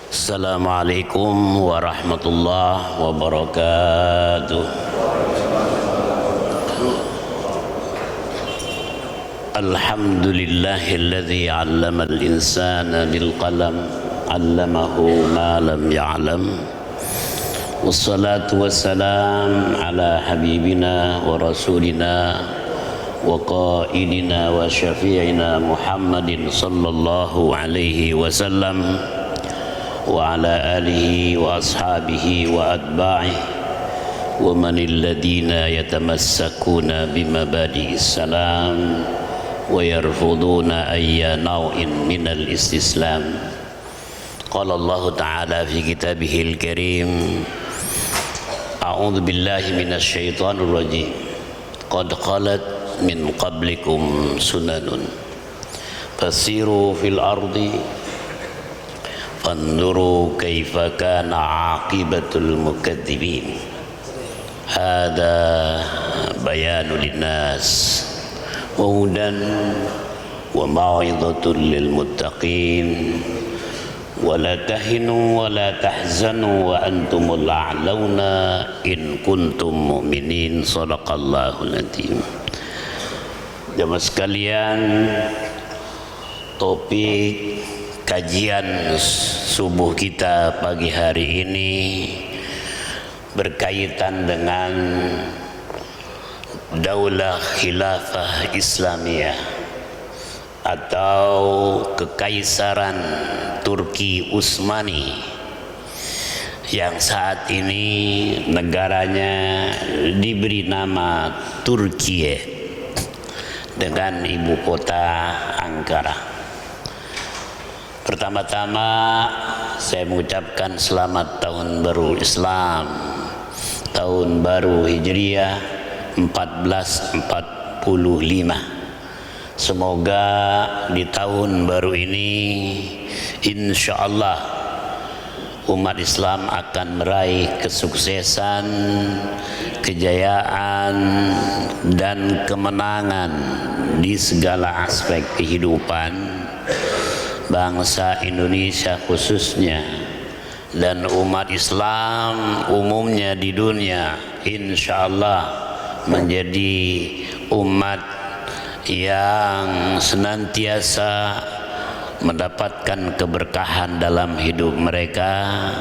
Assalamualaikum warahmatullahi wabarakatuh. Alhamdulillahilladzi 'allamal insana bil qalam 'allamahu ma lam ya'lam. Wassalatu wassalam ala habibina wa rasulina wa qaidina wa syafi'ina Muhammadin sallallahu alaihi wasallam wa ala alihi wa ashabihi wa atba'ihi wa manil ladina yatamassakuna bimabadi'is salam wa yarfuduna ayya naw'in minal istislam. Qala Allah ta'ala fi kitabihil karim, a'udzu billahi minasy syaithanir rajim, qad khalat min qablikum sunanun fasiru fil ardi fanzuru kaifa kana aqibatul mukadzibin. Hada bayanu linnas wa hudan wa mau'izatul lil muttaqin. Wa la tahinu wa la tahzanu wa antumul a'launa in kuntum mu'minin. Shadaqallahul adzim. Jamaah sekalian, topik kajian subuh kita pagi hari ini berkaitan dengan Daulah Khilafah Islamiyah atau Kekaisaran Turki Utsmani yang saat ini negaranya diberi nama Turkiye dengan ibu kota Ankara. Pertama-tama saya mengucapkan selamat tahun baru Islam, tahun baru Hijriah 1445. Semoga di tahun baru ini insyaallah umat Islam akan meraih kesuksesan, kejayaan dan kemenangan di segala aspek kehidupan bangsa Indonesia khususnya dan umat Islam umumnya di dunia, insyaallah menjadi umat yang senantiasa mendapatkan keberkahan dalam hidup mereka,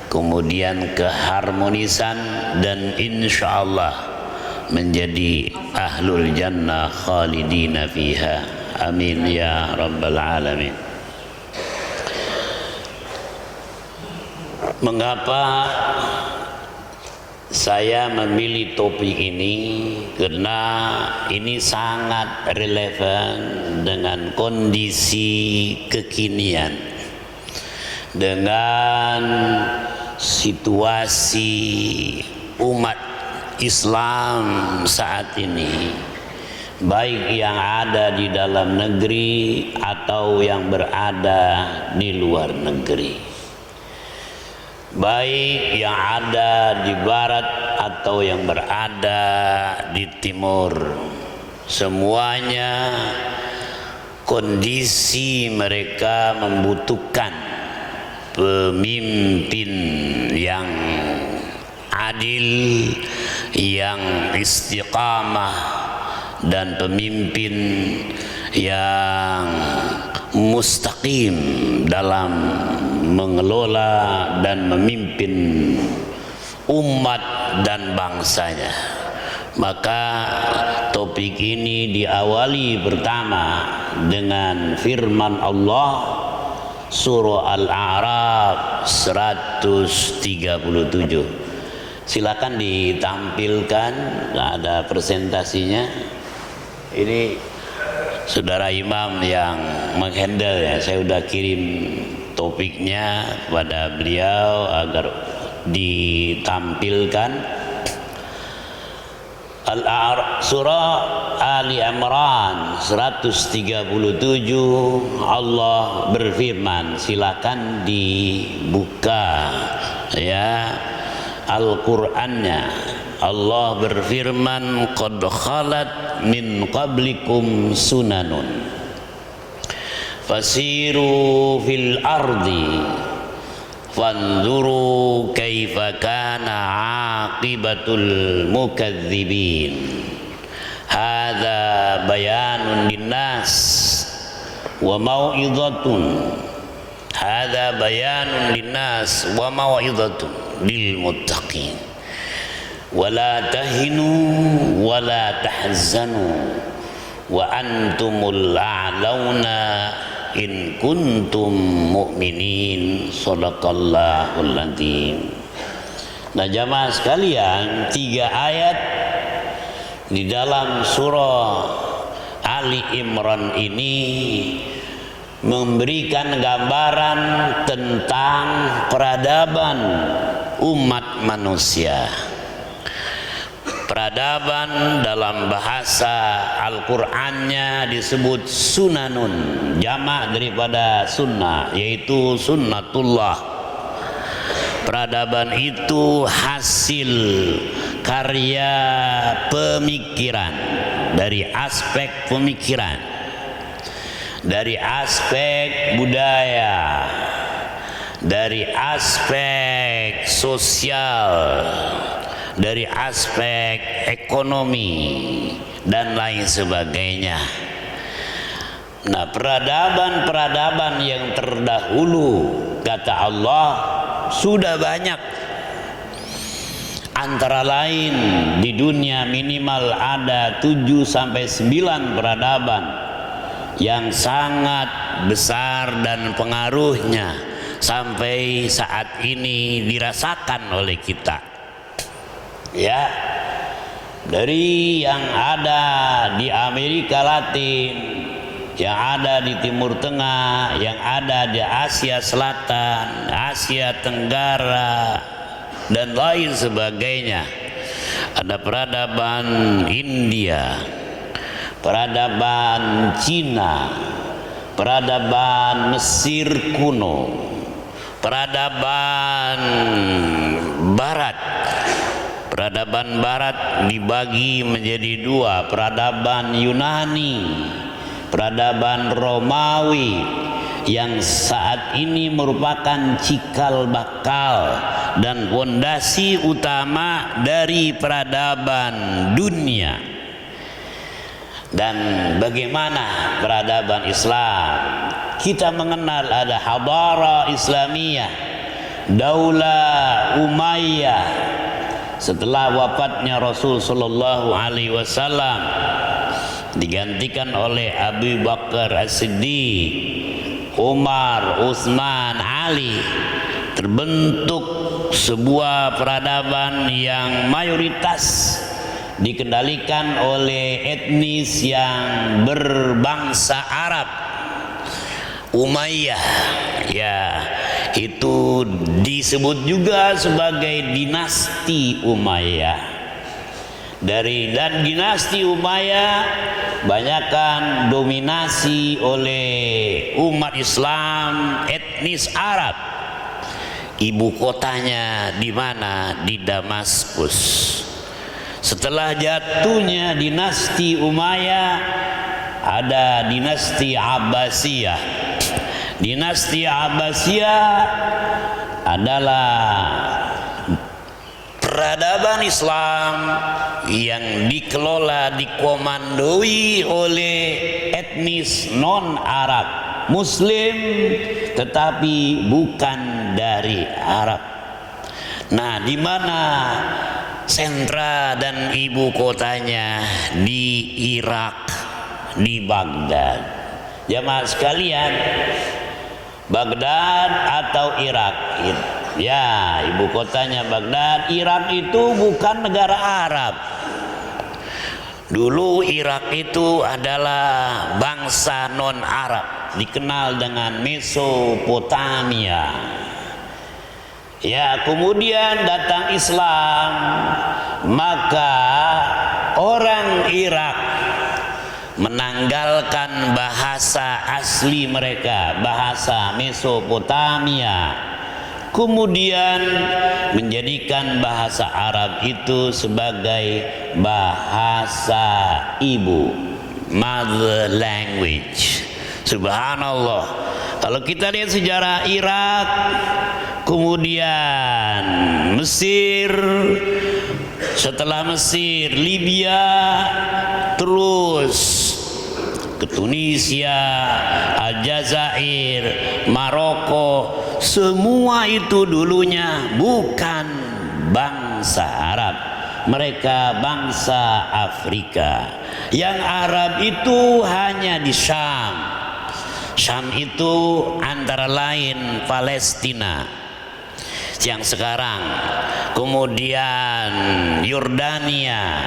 kemudian keharmonisan, dan insyaallah menjadi ahlul jannah khalidina fiha. Amin ya rabbal alamin. Mengapa saya memilih topik ini? Karena ini sangat relevan dengan kondisi kekinian, dengan situasi umat Islam saat ini, baik yang ada di dalam negeri atau yang berada di luar negeri, baik yang ada di barat atau yang berada di timur. Semuanya kondisi mereka membutuhkan pemimpin yang adil, yang istiqamah, dan pemimpin yang mustaqim dalam mengelola dan memimpin umat dan bangsanya. Maka topik ini diawali pertama dengan firman Allah surah Al-A'raf 137. Silakan ditampilkan, ada presentasinya. Ini saudara imam yang menghandle ya, saya sudah kirim topiknya kepada beliau agar ditampilkan. Al-A'raf surah Ali Imran 137, Allah berfirman, silakan dibuka ya Al-Qur'annya. Allah berfirman, qad khalat min qablikum sunanun fasiru fil ardi fanzuru kaifa kana aqibatul mukadzibin. Hadza bayanun linnas wa mau'izatun. Hadza bayanun linnas wa mau'izatun lil muttaqin. Wala tahinu wala tahzanu wa antumul a'launa in kuntum mu'minin. Shadaqallahul adzim. Nah jamaah sekalian, 3 ayat di dalam surah Ali Imran ini memberikan gambaran tentang peradaban umat manusia. Peradaban dalam bahasa Al-Qur'annya disebut sunanun, jamak daripada sunnah, yaitu sunnatullah. Peradaban itu hasil karya pemikiran, dari aspek pemikiran, dari aspek budaya, dari aspek sosial, dari aspek ekonomi dan lain sebagainya. Nah, peradaban-peradaban yang terdahulu, kata Allah, sudah banyak. Antara lain di dunia minimal ada 7-9 peradaban yang sangat besar dan pengaruhnya sampai saat ini dirasakan oleh kita. Ya, dari yang ada di Amerika Latin, yang ada di Timur Tengah, yang ada di Asia Selatan, Asia Tenggara, dan lain sebagainya. Ada peradaban India, peradaban Cina, peradaban Mesir kuno, peradaban Barat. Peradaban Barat dibagi menjadi 2, peradaban Yunani, peradaban Romawi, yang saat ini merupakan cikal bakal dan fondasi utama dari peradaban dunia. Dan bagaimana peradaban Islam? Kita mengenal ada hadara Islamiyah, Daulah Umayyah. Setelah wafatnya Rasul sallallahu alaihi wasallam, digantikan oleh Abu Bakar As-Siddiq, Umar, Utsman, Ali. Terbentuk sebuah peradaban yang mayoritas dikendalikan oleh etnis yang berbangsa Arab, Umayyah. Ya, itu disebut juga sebagai dinasti Umayyah. Dan dinasti Umayyah banyakkan dominasi oleh umat Islam etnis Arab. Ibu kotanya di mana? Di Damaskus. Setelah jatuhnya dinasti Umayyah, ada dinasti Abbasiyah. Dinasti Abbasiyah adalah peradaban Islam yang dikelola, dikomandoi oleh etnis non-Arab, Muslim tetapi bukan dari Arab. Nah, di mana sentra dan ibu kotanya? Di Irak, di Baghdad. Jamaah sekalian, Baghdad atau Irak, ya ibu kotanya Baghdad. Irak itu bukan negara Arab. Dulu Irak itu adalah bangsa non-Arab, dikenal dengan Mesopotamia. Ya, kemudian datang Islam, maka orang Irak menanggalkan bahasa asli mereka, bahasa Mesopotamia, kemudian menjadikan bahasa Arab itu sebagai bahasa ibu, mother language. Subhanallah. Kalau kita lihat sejarah Irak, kemudian Mesir, setelah Mesir Libya, terus ke Tunisia, Aljazair, Maroko. Semua itu dulunya bukan bangsa Arab, mereka bangsa Afrika. Yang Arab itu hanya di Syam. Syam itu antara lain Palestina yang sekarang, kemudian Yordania,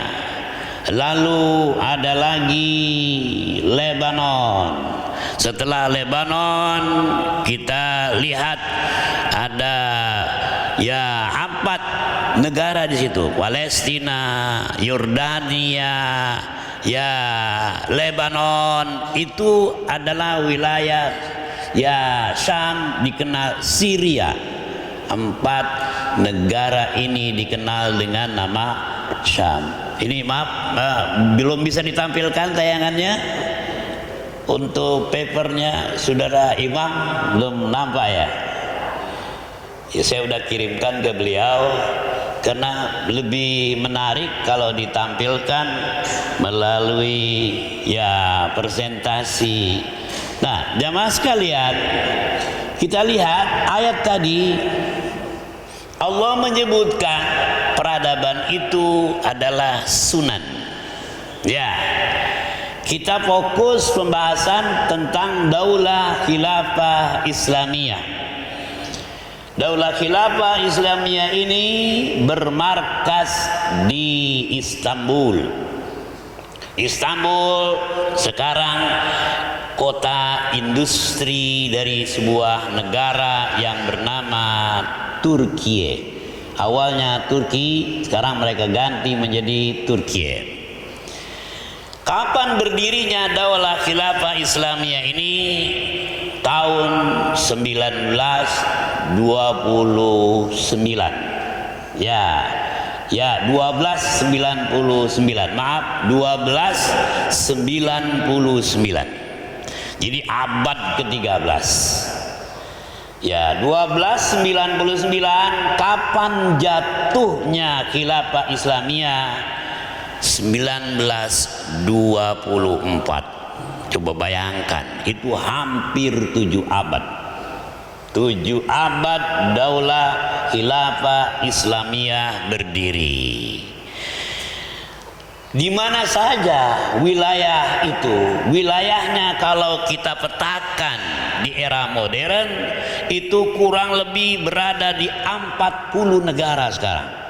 lalu ada lagi Lebanon. Setelah Lebanon kita lihat ada ya 4 negara di situ, Palestina, Yordania, ya Lebanon itu adalah wilayah ya Syam, dikenal Syria. 4 negara ini dikenal dengan nama Syam. Ini maaf belum bisa ditampilkan tayangannya. Untuk papernya saudara Imam belum nampak ya. Ya saya udah kirimkan ke beliau karena lebih menarik kalau ditampilkan melalui ya presentasi. Nah, jamaah sekalian, kita lihat ayat tadi Allah menyebutkan peradaban itu adalah sunan. Ya. Kita fokus pembahasan tentang Daulah Khilafah Islamiyah. Daulah Khilafah Islamiyah ini bermarkas di Istanbul. Istanbul sekarang kota industri dari sebuah negara yang bernama Turkiye. Awalnya Turki, sekarang mereka ganti menjadi Turkiye. Kapan berdirinya Daulah Khilafah Islamiyah ini? Tahun 1929. Ya 1299. Maaf, 1299. Jadi abad ke-13. Ya, 1299. Kapan jatuhnya Khilafah Islamiyah? 1924. Coba bayangkan, itu hampir 7 abad. 7 abad Daulah Khilafah Islamiyah berdiri. Di mana saja wilayah itu, wilayahnya kalau kita petakan di era modern itu kurang lebih berada di 40 negara sekarang.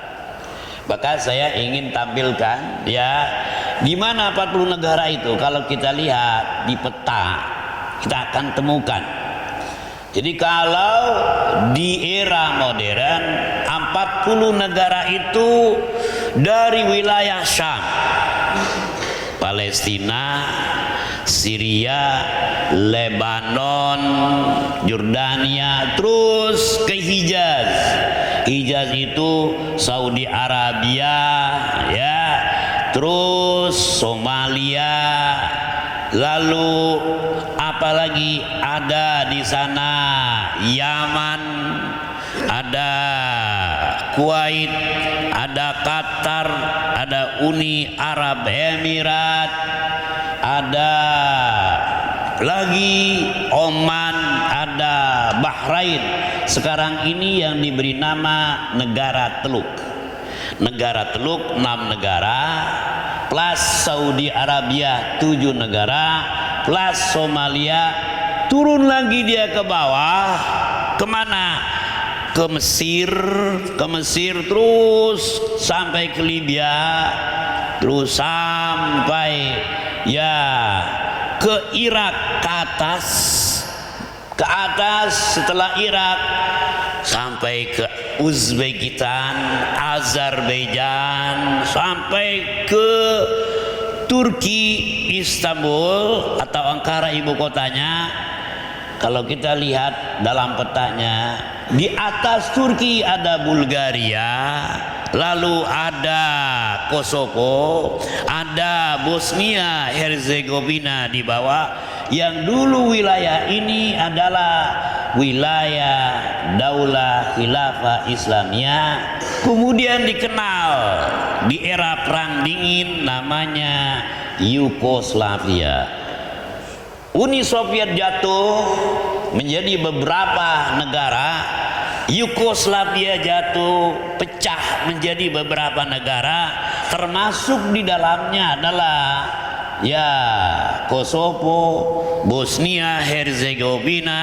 Maka saya ingin tampilkan ya di mana 40 negara itu. Kalau kita lihat di peta kita akan temukan. Jadi kalau di era modern 40 negara itu dari wilayah Syam, Palestina, Syria, Lebanon, Yordania, terus ke Hijaz. Hijaz itu Saudi Arabia, ya, terus Somalia, lalu apalagi ada di sana Yaman, ada Kuwait, ada Qatar, ada Uni Arab Emirat, ada lagi Oman, ada Bahrain. Sekarang ini yang diberi nama negara Teluk. Negara Teluk 6 negara, plus Saudi Arabia 7 negara, plus Somalia. Turun lagi dia ke bawah, kemana? Ke Mesir terus sampai ke Libya, terus sampai ya ke Irak ke atas, setelah Irak sampai ke Uzbekistan, Azerbaijan, sampai ke Turki, Istanbul atau Ankara ibu kotanya. Kalau kita lihat dalam petanya, di atas Turki ada Bulgaria, lalu ada Kosovo, ada Bosnia Herzegovina di bawah. Yang dulu wilayah ini adalah wilayah Daulah Khilafah Islamiyah, kemudian dikenal di era Perang Dingin namanya Yugoslavia. Uni Soviet jatuh menjadi beberapa negara, Yugoslavia jatuh pecah menjadi beberapa negara, termasuk di dalamnya adalah ya Kosovo, Bosnia Herzegovina,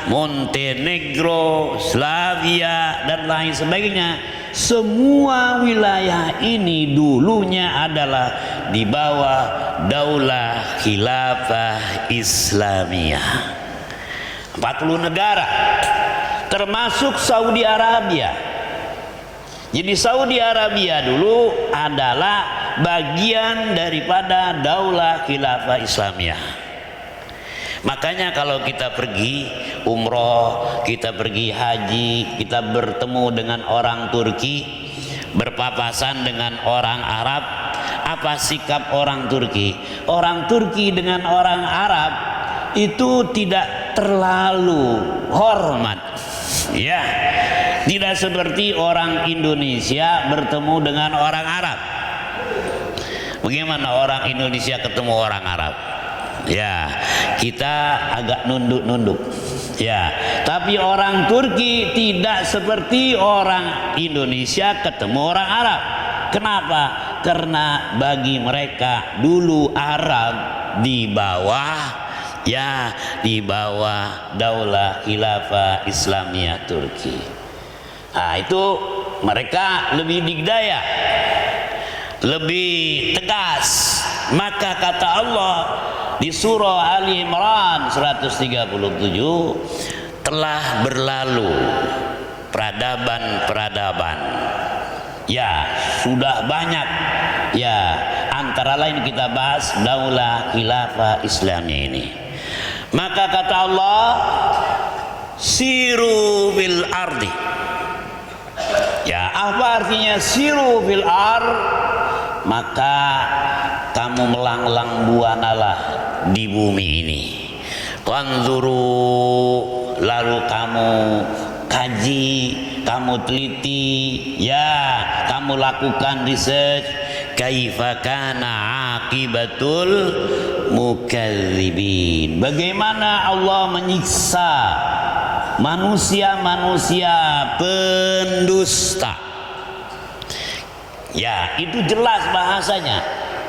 Montenegro, Slavia dan lain sebagainya. Semua wilayah ini dulunya adalah di bawah Daulah Khilafah Islamiyah. 40 negara termasuk Saudi Arabia. Jadi Saudi Arabia dulu adalah bagian daripada Daulah Khilafah Islamiyah. Makanya kalau kita pergi umroh, kita pergi haji, kita bertemu dengan orang Turki, berpapasan dengan orang Arab, apa sikap orang Turki? Orang Turki dengan orang Arab itu tidak terlalu hormat, ya, tidak seperti orang Indonesia bertemu dengan orang Arab. Bagaimana orang Indonesia ketemu orang Arab? Ya, kita agak nunduk-nunduk. Ya, tapi orang Turki tidak seperti orang Indonesia ketemu orang Arab. Kenapa? Karena bagi mereka dulu Arab di bawah, ya, di bawah Daulah Khilafah Islamiyah Turki. Nah, itu mereka lebih digdaya, lebih tegas. Maka kata Allah di surah Ali Imran 137, telah berlalu peradaban-peradaban. Ya, sudah banyak. Ya, antara lain kita bahas Daulah Khilafah Islamiyah ini. Maka kata Allah, siru fil ardi. Ya, apa artinya siru fil ard? Maka kamu melanglang buanalah di bumi ini. Wanzuru, lalu kamu kaji, kamu teliti, ya, kamu lakukan research. Kaifa kana akibatul mukadzibin. Bagaimana Allah menyiksa manusia-manusia pendusta. Ya, itu jelas bahasanya.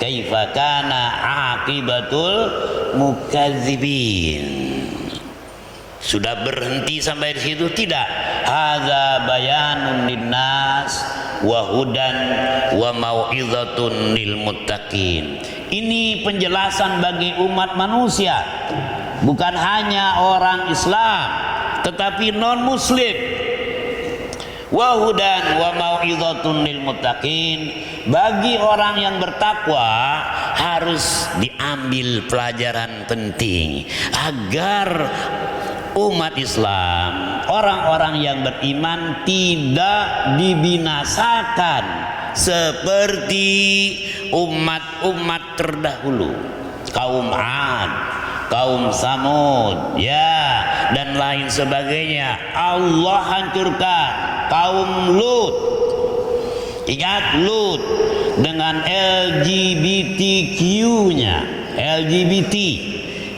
Kaifa kana akibatul mukadzibin. Sudah berhenti sampai di situ? Tidak. Hadza bayanun linnas wa hudan wa mau'izatun lil muttaqin. Ini penjelasan bagi umat manusia, bukan hanya orang Islam tetapi non muslim. Wa hudan wa mau'izatun lil muttaqin. Bagi orang yang bertakwa harus diambil pelajaran penting agar umat Islam, orang-orang yang beriman tidak dibinasakan seperti umat-umat terdahulu, kaum Ad, kaum Samud, ya, dan lain sebagainya. Allah hancurkan kaum Lut. Ingat Lut dengan LGBTQ-nya, LGBT,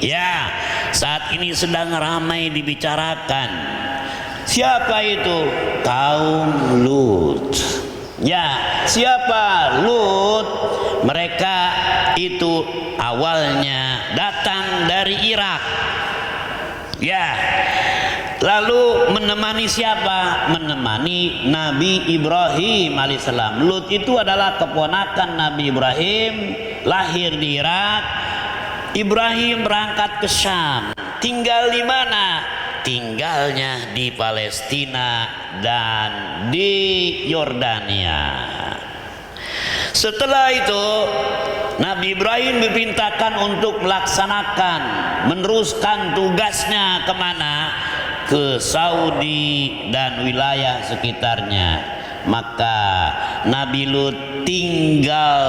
ya, saat ini sedang ramai dibicarakan. Siapa itu? Kaum Lut. Ya, siapa Lut? Mereka itu awalnya datang dari Irak. Ya. Lalu menemani siapa? Menemani Nabi Ibrahim alaihissalam. Lut itu adalah keponakan Nabi Ibrahim, lahir di Irak. Ibrahim berangkat ke Syam. Tinggal di mana? Tinggalnya di Palestina dan di Yordania. Setelah itu Nabi Ibrahim diperintahkan untuk melaksanakan, meneruskan tugasnya kemana? Ke Saudi dan wilayah sekitarnya. Maka Nabi Lut tinggal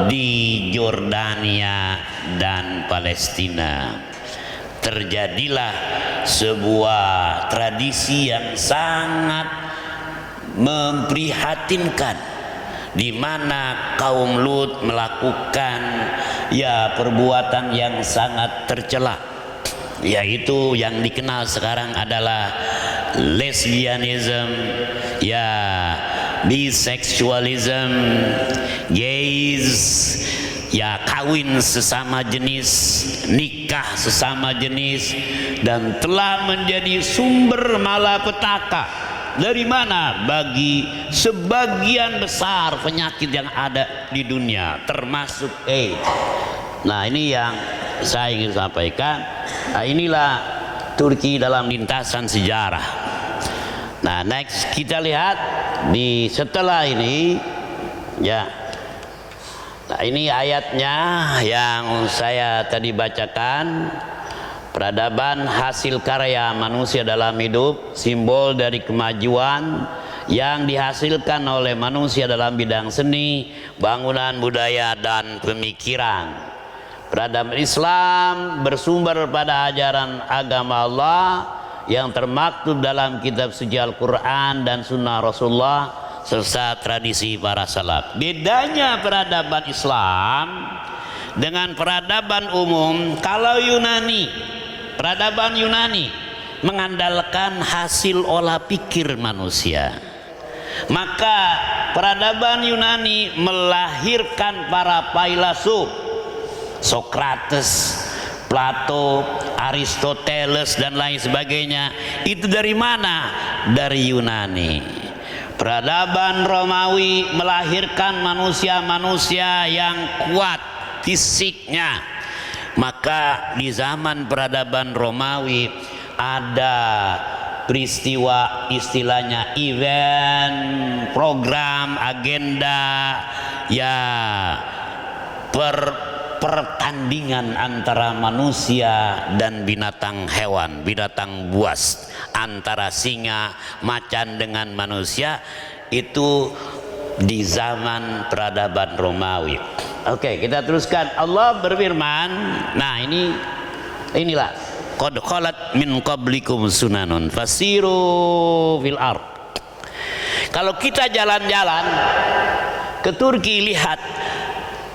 di Yordania dan Palestina. terjadilah sebuah tradisi yang sangat memprihatinkan, di mana kaum Lut melakukan perbuatan yang sangat tercela, yaitu yang dikenal sekarang adalah lesbianism, bisexualism, gays, kawin sesama jenis, nikah sesama jenis, dan telah menjadi sumber malapetaka. Dari mana? Bagi sebagian besar penyakit yang ada di dunia, termasuk AIDS. Nah, ini yang saya ingin sampaikan. Nah, inilah Turki dalam lintasan sejarah. Nah, next kita lihat di setelah ini, Nah, ini ayatnya yang saya tadi bacakan. Peradaban hasil karya manusia dalam hidup, simbol dari kemajuan yang dihasilkan oleh manusia dalam bidang seni, bangunan, budaya, dan pemikiran. Peradaban Islam bersumber pada ajaran agama Allah yang termaktub dalam kitab suci Al-Quran dan sunnah Rasulullah serta tradisi para salaf. Bedanya peradaban Islam dengan peradaban umum, kalau peradaban Yunani mengandalkan hasil olah pikir manusia, maka peradaban Yunani melahirkan para filsuf, Sokrates, Plato, Aristoteles, dan lain sebagainya. Itu dari mana? Dari Yunani. Peradaban Romawi melahirkan manusia-manusia yang kuat fisiknya. Maka di zaman peradaban Romawi ada peristiwa, istilahnya event, program, agenda, pertandingan antara manusia dan binatang hewan, binatang buas, antara singa, macan dengan manusia. Itu di zaman peradaban Romawi. Oke, kita teruskan. Allah berfirman, nah inilah qad khalat min qablikum sunanun fasiru fil ard. Kalau kita jalan-jalan ke Turki, lihat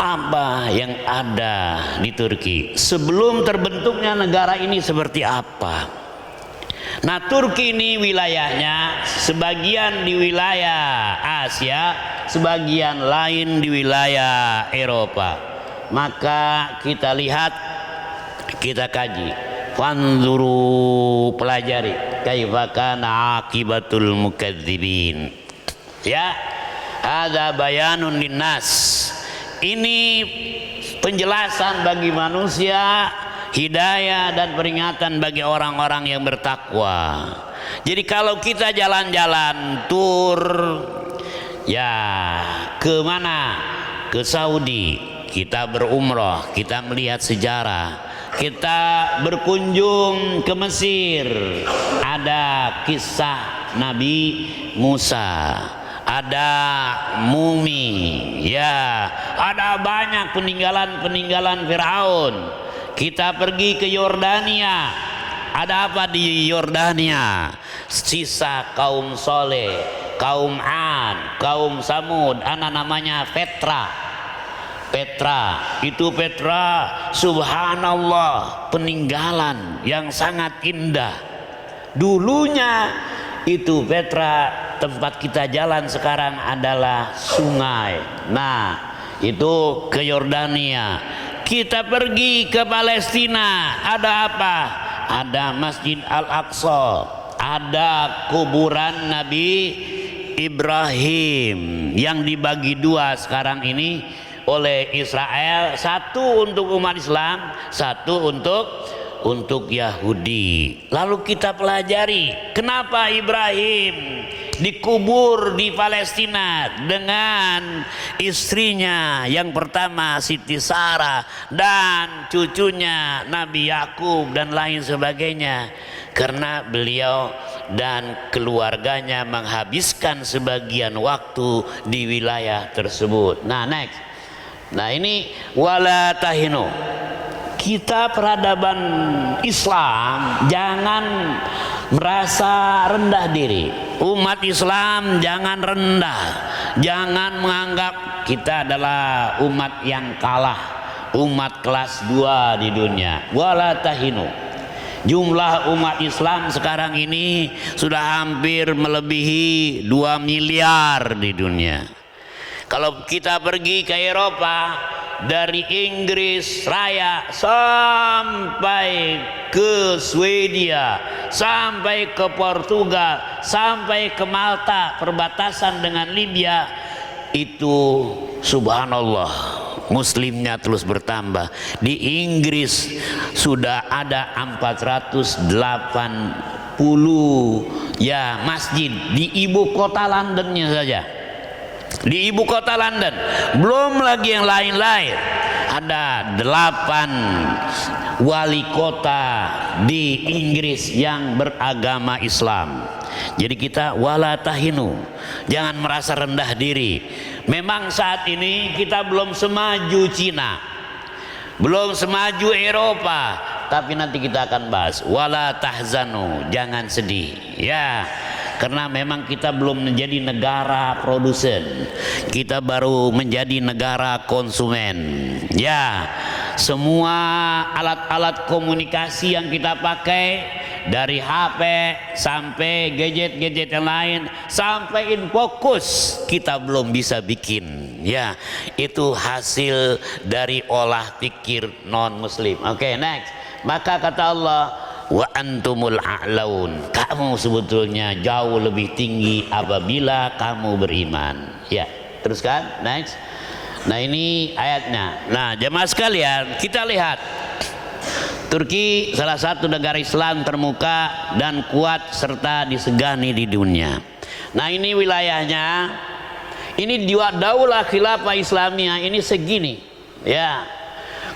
apa yang ada di Turki sebelum terbentuknya negara ini seperti apa. Nah, Turki ini wilayahnya sebagian di wilayah Asia, sebagian lain di wilayah Eropa. Maka kita lihat, kita kaji, fanzuru, pelajari, kaifa kana akibatul mukadzibin. Ada bayanun linnas. Ini penjelasan bagi manusia, hidayah dan peringatan bagi orang-orang yang bertakwa. Jadi kalau kita jalan-jalan tur, ke mana? Ke Saudi, kita berumrah, kita melihat sejarah. Kita berkunjung ke Mesir, ada kisah Nabi Musa, ada mumi, ada banyak peninggalan-peninggalan Firaun. Kita pergi ke Yordania, ada apa di Yordania? Sisa kaum Soleh, kaum Ad, kaum Samud, namanya Petra. Subhanallah, peninggalan yang sangat indah. Dulunya itu Petra, tempat kita jalan sekarang adalah sungai. Nah, itu ke Yordania. Kita pergi ke Palestina, ada apa? Ada Masjid Al-Aqsa, ada kuburan Nabi Ibrahim yang dibagi dua sekarang ini oleh Israel, satu untuk umat Islam, satu untuk Yahudi. Lalu kita pelajari kenapa Ibrahim dikubur di Palestina dengan istrinya yang pertama Siti Sarah dan cucunya Nabi Yakub dan lain sebagainya. Karena beliau dan keluarganya menghabiskan sebagian waktu di wilayah tersebut. Nah, next. Nah, ini wala tahinu. kita peradaban Islam jangan merasa rendah diri. Umat Islam jangan rendah, jangan menganggap kita adalah umat yang kalah, umat kelas 2 di dunia. Wala tahinu. Jumlah umat Islam sekarang ini sudah hampir melebihi 2 miliar di dunia. Kalau kita pergi ke Eropa, dari Inggris Raya sampai ke Swedia, sampai ke Portugal, sampai ke Malta, perbatasan dengan Libya, itu subhanallah muslimnya terus bertambah. Di Inggris sudah ada 480 ya masjid di ibu kota Londonnya saja. Di ibu kota London, belum lagi yang lain-lain. Ada 8 wali kota di Inggris yang beragama Islam. Jadi kita wala tahinu, jangan merasa rendah diri. Memang saat ini kita belum semaju Cina, belum semaju Eropa, tapi nanti kita akan bahas. Wala tahzanu, jangan sedih ya. Karena memang kita belum menjadi negara produsen, kita baru menjadi negara konsumen. Ya, semua alat-alat komunikasi yang kita pakai, dari HP sampai gadget-gadget yang lain, sampai infocus kita belum bisa bikin. Ya, itu hasil dari olah pikir non muslim. Oke, next. Maka kata Allah, wa antumul a'laun, kamu sebetulnya jauh lebih tinggi apabila kamu beriman. Ya, teruskan, next. Nah, ini ayatnya. Nah, jemaah sekalian, kita lihat Turki salah satu negara Islam termuka dan kuat serta disegani di dunia. Nah, ini wilayahnya, ini Daulah Khilafah Islamiyah ini segini ya.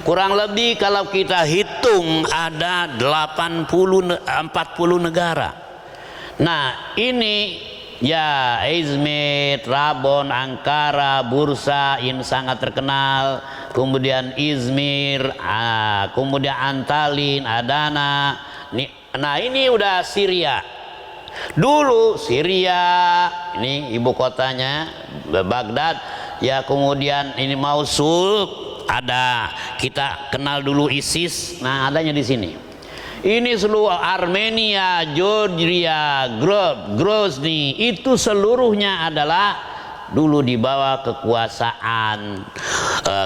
Kurang lebih kalau kita hitung ada 40 negara. Nah, ini ya Izmir, Rabon, Ankara, Bursa ini sangat terkenal. Kemudian Izmir, kemudian Antalin, Adana. Nah, ini udah Syria. Dulu Syria, ini ibu kotanya Baghdad. Ya, kemudian ini Mosul. Ada, kita kenal dulu ISIS. Nah, adanya di sini. Ini seluruh Armenia, Georgia, Grozny, itu seluruhnya adalah dulu di bawah kekuasaan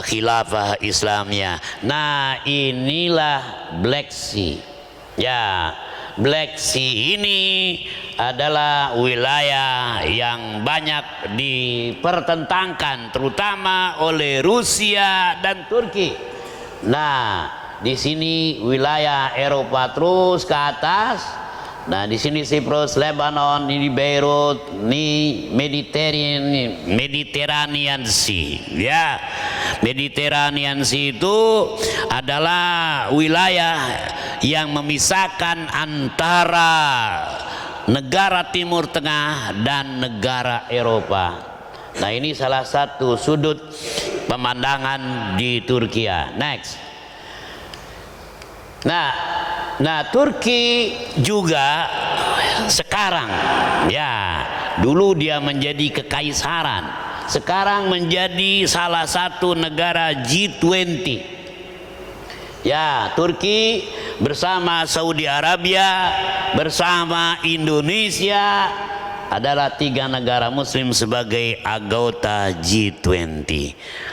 Khilafah Islamiyah. Nah, inilah Black Sea. Ya, Black Sea ini adalah wilayah yang banyak dipertentangkan, terutama oleh Rusia dan Turki. Nah, di sini wilayah Eropa terus ke atas. Nah, di sini Cyprus, Lebanon, ini Beirut, ini Mediterranean Sea. Ya, Mediterranean Sea itu adalah wilayah yang memisahkan antara negara Timur Tengah dan negara Eropa. Nah, ini salah satu sudut pemandangan di Turki. Next. Nah, Turki juga sekarang ya, dulu dia menjadi kekaisaran, sekarang menjadi salah satu negara G20. Ya, Turki bersama Saudi Arabia, bersama Indonesia adalah 3 negara muslim sebagai anggota G20.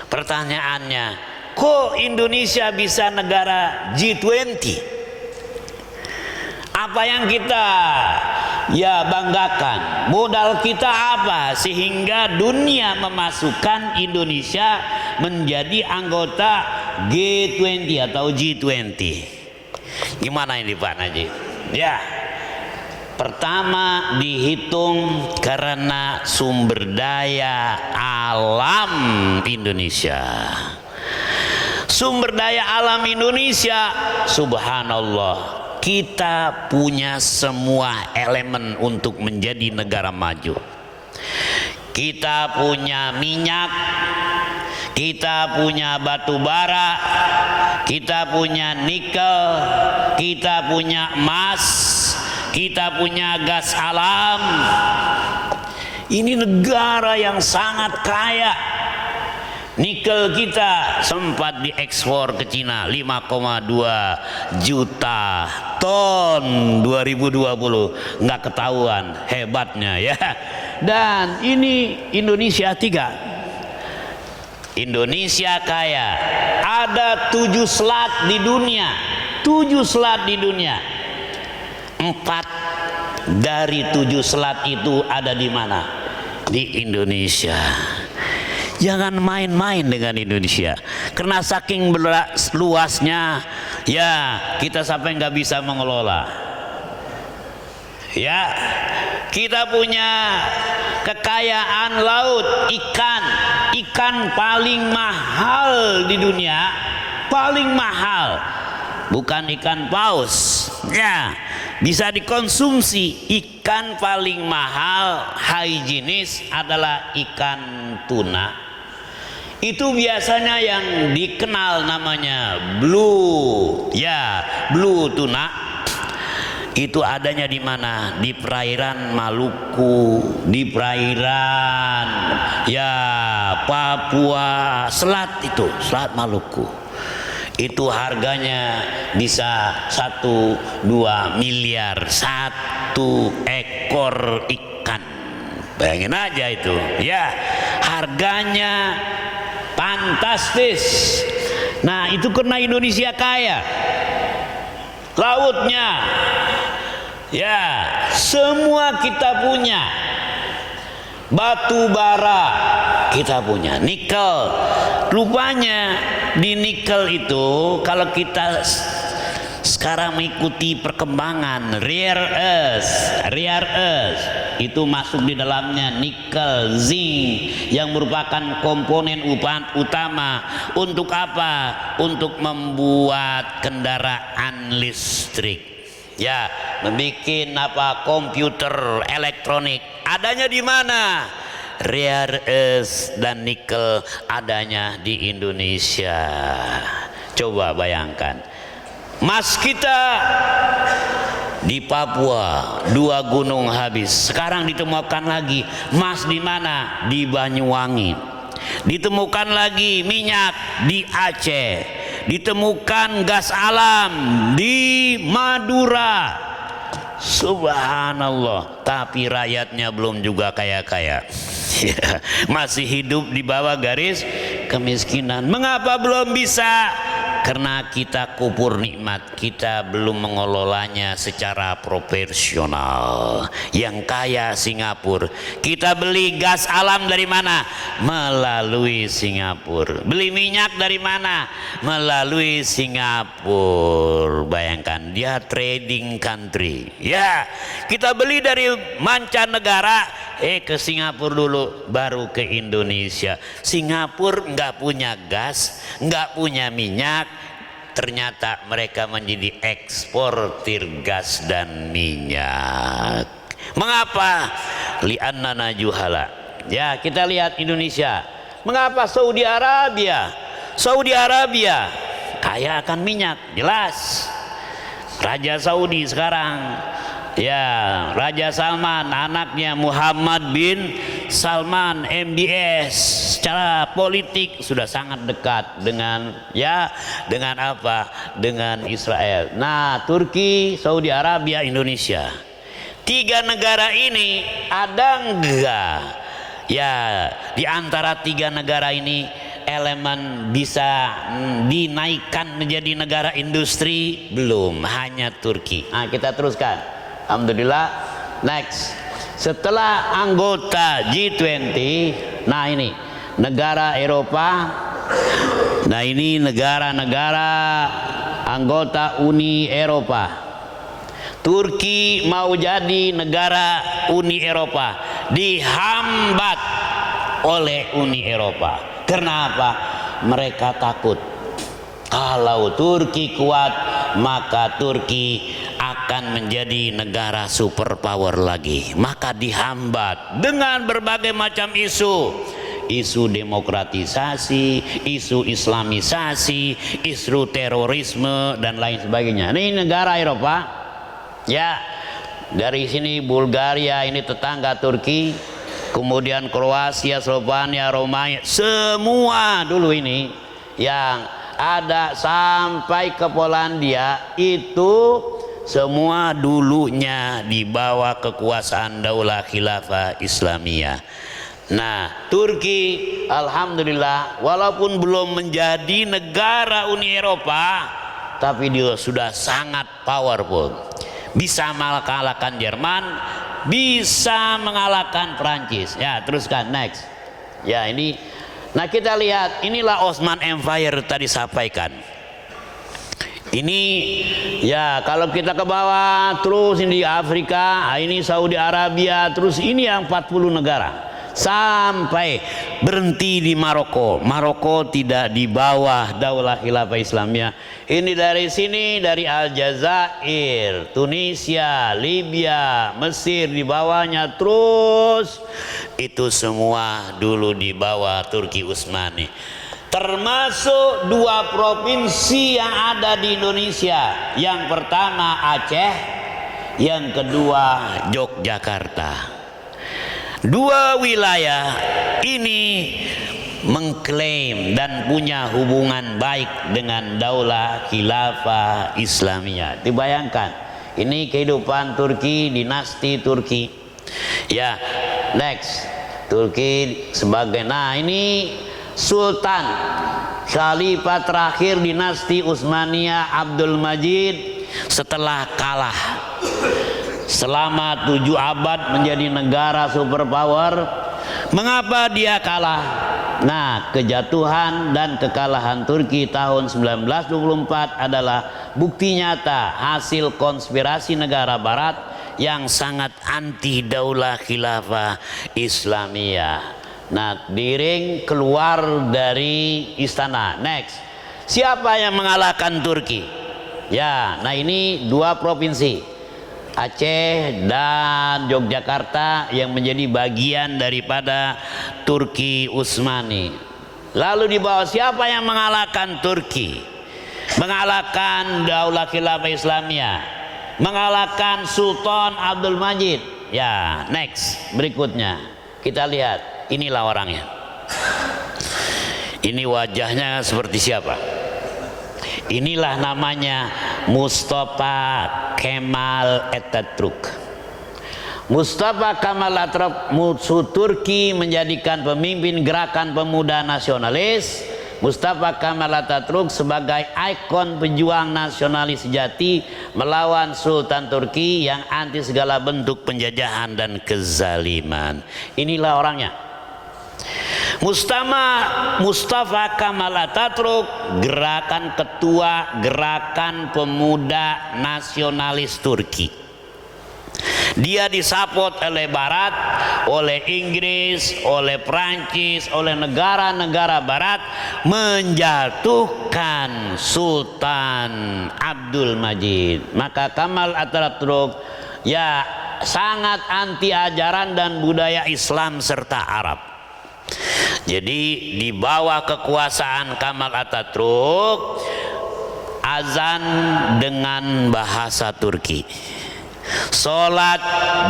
Pertanyaannya, kok Indonesia bisa negara G20? Apa yang kita ya banggakan? Modal kita apa sehingga dunia memasukkan Indonesia menjadi anggota G20 atau G20? Gimana ini Pak Najib? Ya, pertama dihitung karena sumber daya alam Indonesia. Sumber daya alam Indonesia, subhanallah, kita punya semua elemen untuk menjadi negara maju. Kita punya minyak, kita punya batu bara, kita punya nikel, kita punya emas, kita punya gas alam. Ini negara yang sangat kaya. Nikel kita sempat diekspor ke Cina 5,2 juta ton 2020, nggak ketahuan hebatnya ya. Dan ini Indonesia 3. Indonesia kaya, ada 7 selat di dunia, 7 selat di dunia. 4 dari 7 selat itu ada di mana? Di Indonesia. Jangan main-main dengan Indonesia, karena saking luasnya ya kita sampai nggak bisa mengelola. Ya, kita punya kekayaan laut, ikan paling mahal di dunia, paling mahal, bukan ikan paus ya, bisa dikonsumsi. Ikan paling mahal higienis adalah ikan tuna. Itu biasanya yang dikenal namanya blue ya, blue tuna. Itu adanya di mana? Di perairan Maluku, di perairan ya Papua, selat itu, selat Maluku. Itu harganya bisa 1-2 miliar satu ekor ikan. Bayangin aja itu ya, harganya fantastis. Nah, itu karena Indonesia kaya, lautnya ya semua kita punya, batu bara kita punya, nikel. Rupanya di nikel itu kalau kita sekarang mengikuti perkembangan rare earth itu masuk di dalamnya nikel, zinc yang merupakan komponen utama untuk apa? Untuk membuat kendaraan listrik. Ya, membuat apa? Komputer elektronik. Adanya di mana? Rare earth dan nikel adanya di Indonesia. Coba bayangkan, emas kita di Papua 2 gunung habis, sekarang ditemukan lagi emas di mana? Di Banyuwangi. Ditemukan lagi minyak di Aceh, ditemukan gas alam di Madura. Subhanallah, tapi rakyatnya belum juga kaya-kaya. Masih hidup di bawah garis kemiskinan. Mengapa belum bisa? Karena kita kubur nikmat, kita belum mengelolanya secara profesional. Yang kaya Singapura, kita beli gas alam dari mana? Melalui Singapura. Beli minyak dari mana? Melalui Singapura. Bayangkan, dia trading country. Ya, kita beli dari mancanegara, ke Singapura dulu, baru ke Indonesia. Singapura nggak punya gas, nggak punya minyak, ternyata mereka menjadi eksportir gas dan minyak. Mengapa? Li'annana juhala. Ya, kita lihat Indonesia. Mengapa Saudi Arabia kaya akan minyak, jelas. Raja Saudi sekarang ya, Raja Salman, anaknya Muhammad bin Salman MBS, secara politik sudah sangat dekat dengan dengan apa? Dengan Israel. Nah, Turki, Saudi Arabia, Indonesia. 3 negara ini ada enggak ya di antara 3 negara ini elemen bisa dinaikkan menjadi negara industri? Belum, hanya Turki. Nah, kita teruskan. Alhamdulillah. Next, setelah anggota G20, nah ini negara Eropa, nah ini negara-negara anggota Uni Eropa. Turki mau jadi negara Uni Eropa, dihambat oleh Uni Eropa. Kenapa? Mereka takut kalau Turki kuat, maka Turki akan menjadi negara superpower lagi. Maka dihambat dengan berbagai macam isu. isu demokratisasi, isu islamisasi, isu terorisme dan lain sebagainya. Ini negara Eropa, ya, dari sini Bulgaria, ini tetangga Turki, kemudian Kroasia, Slovenia, Romania, semua dulu ini yang ada sampai ke Polandia itu semua dulunya di bawah kekuasaan Daulah Khilafah Islamiyah. Nah, Turki alhamdulillah walaupun belum menjadi negara Uni Eropa, tapi dia sudah sangat powerful. Bisa mengalahkan Jerman, bisa mengalahkan Prancis. Ya, teruskan next. Ya, ini. Nah, kita lihat inilah Ottoman Empire tadi sampaikan. Ini ya kalau kita ke bawah terus ini di Afrika, ini Saudi Arabia, terus ini yang 40 negara sampai berhenti di Maroko. Maroko tidak di bawah Daulah Khilafah Islamiyah. Ini dari sini, dari Aljazair, Tunisia, Libya, Mesir di bawahnya, terus itu semua dulu di bawah Turki Utsmani. Termasuk 2 provinsi yang ada di Indonesia. Yang pertama Aceh, yang kedua Yogyakarta. 2 wilayah ini mengklaim dan punya hubungan baik dengan Daulah Khilafah Islamiyah. Dibayangkan, ini kehidupan Turki, dinasti Turki. Ya, next. Turki sebagai, nah ini Sultan Khalifah terakhir dinasti Utsmaniyah Abdul Majid setelah kalah selama 7 abad menjadi negara superpower. Mengapa dia kalah? Nah, kejatuhan dan kekalahan Turki tahun 1924 adalah bukti nyata hasil konspirasi negara barat yang sangat anti Daulah Khilafah Islamiyah. Nah, Diring keluar dari istana. Next, siapa yang mengalahkan Turki? Ya, nah ini 2 provinsi, Aceh dan Yogyakarta yang menjadi bagian daripada Turki Utsmani. Lalu di bawah siapa yang mengalahkan Turki? Mengalahkan Daulah Khilafah Islamiyah, mengalahkan Sultan Abdul Majid. Ya, next berikutnya kita lihat. Inilah orangnya. Ini wajahnya seperti siapa? Inilah namanya Mustafa Kemal Atatürk. Mustafa Kemal Atatürk musuh Turki menjadikan pemimpin gerakan pemuda nasionalis. Mustafa Kemal Atatürk sebagai ikon pejuang nasionalis sejati melawan Sultan Turki yang anti segala bentuk penjajahan dan kezaliman. Inilah orangnya. Mustafa Kemal Atatürk, ketua gerakan pemuda nasionalis Turki. Dia disupport oleh Barat, oleh Inggris, oleh Prancis, oleh negara-negara Barat menjatuhkan Sultan Abdul Majid. Maka Kemal Atatürk ya sangat anti ajaran dan budaya Islam serta Arab. Jadi di bawah kekuasaan Kemal Atatürk, azan dengan bahasa Turki, sholat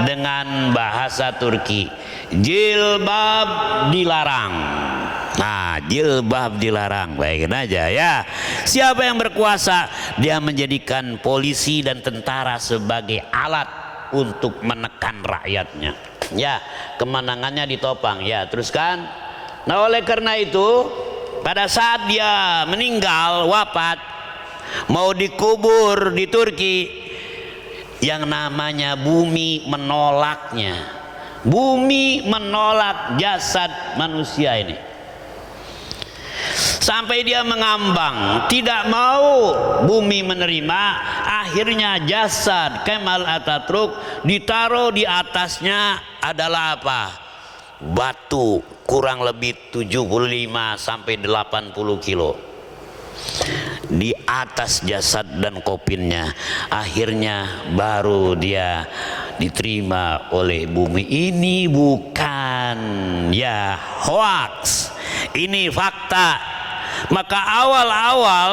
dengan bahasa Turki, jilbab dilarang. Nah, jilbab dilarang, bayangin aja ya. Siapa yang berkuasa? Dia menjadikan polisi dan tentara sebagai alat untuk menekan rakyatnya. Ya, kemenangannya ditopang. Ya, teruskan. Nah, oleh karena itu pada saat dia meninggal, wafat, mau dikubur di Turki, yang namanya bumi menolaknya. Bumi menolak jasad manusia ini. Sampai dia mengambang, tidak mau bumi menerima. Akhirnya jasad Kemal Atatürk ditaruh di atasnya adalah apa? Batu kurang lebih 75 sampai 80 kilo di atas jasad dan kopinnya. Akhirnya baru dia diterima oleh bumi. Ini bukan bukan ya hoax, ini fakta. Maka awal-awal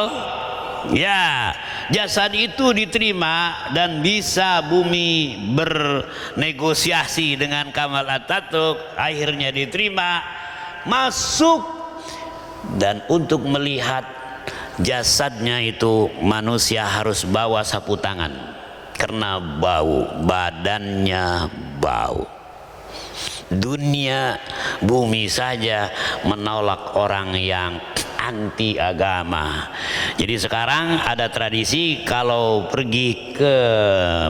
ya jasad itu diterima dan bisa bumi bernegosiasi dengan Kamal Atatürk, akhirnya diterima masuk. Dan untuk melihat jasadnya itu manusia harus bawa sapu tangan karena bau, badannya bau. Dunia bumi saja menolak orang yang anti agama. Jadi sekarang ada tradisi kalau pergi ke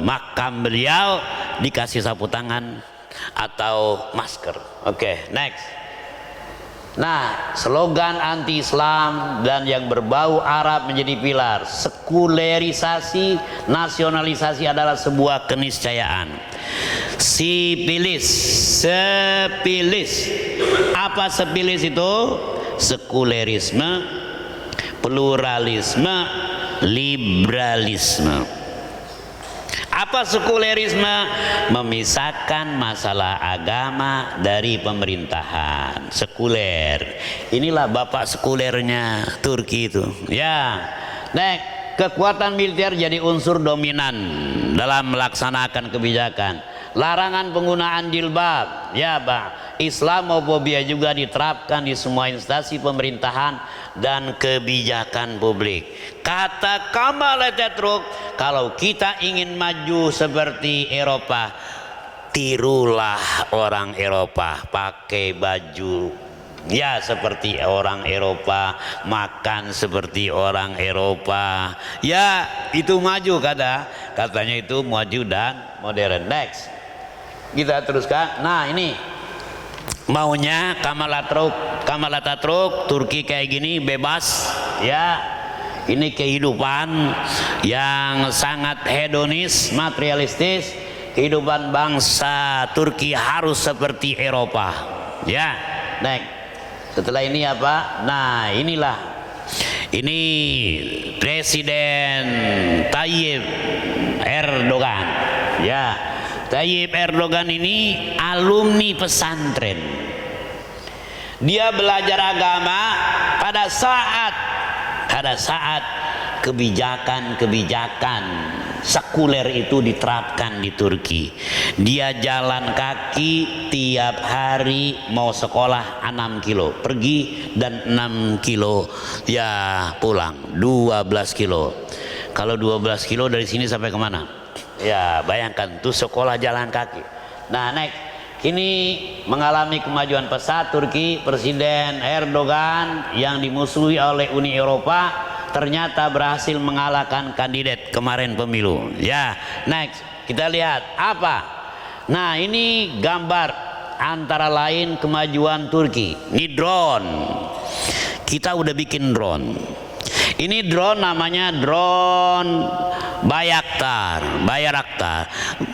makam beliau dikasih sapu tangan atau masker. Oke, next. Nah, slogan anti-Islam dan yang berbau Arab menjadi pilar. Sekulerisasi, nasionalisasi adalah sebuah keniscayaan. Sipilis, sepilis. Apa sepilis itu? Sekulerisme, pluralisme, liberalisme. Apa sekulerisme? Memisahkan masalah agama dari pemerintahan. Sekuler. Inilah bapak sekulernya Turki itu. Ya. Next, kekuatan militer jadi unsur dominan dalam melaksanakan kebijakan. Larangan penggunaan jilbab. Ya, Pak. Islamofobia juga diterapkan di semua instansi pemerintahan dan kebijakan publik. Kata Kamal Atatürk, kalau kita ingin maju seperti Eropa, tirulah orang Eropa, pakai baju ya seperti orang Eropa, makan seperti orang Eropa. Ya, itu maju katanya itu maju dan modern. Next. Kita teruskan. Nah, ini maunya Kamal Atatürk, Turki kayak gini bebas ya. Ini kehidupan yang sangat hedonis, materialistis. Kehidupan bangsa Turki harus seperti Eropa ya. Next. Setelah ini apa? Nah, inilah ini Presiden Tayyip Erdogan ya. Tayyip Erdogan ini alumni pesantren. Dia belajar agama pada saat kebijakan-kebijakan sekuler itu diterapkan di Turki. Dia jalan kaki tiap hari, mau sekolah 6 kilo pergi dan 6 kilo ya pulang, 12 kilo. Kalau 12 kilo dari sini sampai kemana? Ya, bayangkan tuh sekolah jalan kaki. Nah, next. Ini mengalami kemajuan pesat Turki. Presiden Erdogan yang dimusuhi oleh Uni Eropa ternyata berhasil mengalahkan kandidat kemarin pemilu. Ya, next. Kita lihat apa? Nah, ini gambar antara lain kemajuan Turki. Ini drone. Kita udah bikin drone. Ini drone namanya drone Bayraktar.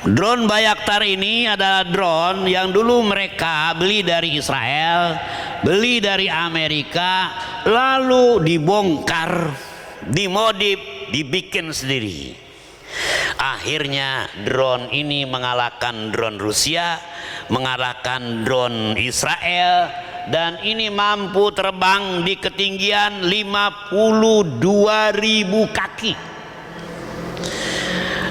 Drone Bayraktar ini adalah drone yang dulu mereka beli dari Israel, beli dari Amerika, lalu dibongkar, dimodif, dibikin sendiri. Akhirnya drone ini mengalahkan drone Rusia, mengalahkan drone Israel, dan ini mampu terbang di ketinggian 52.000 kaki.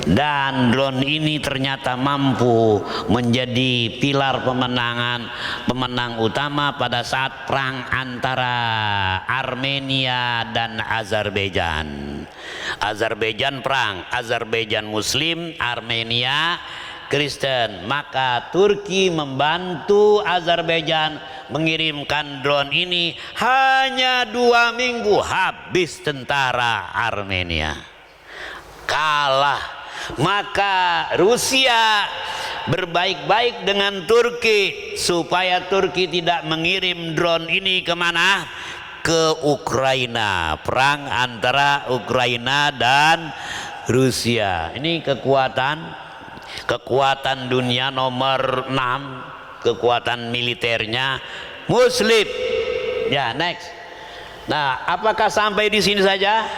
Dan drone ini ternyata mampu menjadi pilar pemenang utama pada saat perang antara Armenia dan Azerbaijan. Azerbaijan perang, Azerbaijan Muslim, Armenia Kristen. Maka Turki membantu Azerbaijan mengirimkan drone ini. Hanya 2 minggu habis tentara Armenia, kalah. Maka Rusia berbaik-baik dengan Turki supaya Turki tidak mengirim drone ini kemana? Ke Ukraina. Perang antara Ukraina dan Rusia. Ini kekuatan dunia nomor 6, kekuatan militernya Muslim. Ya, next. Nah, apakah sampai di sini saja?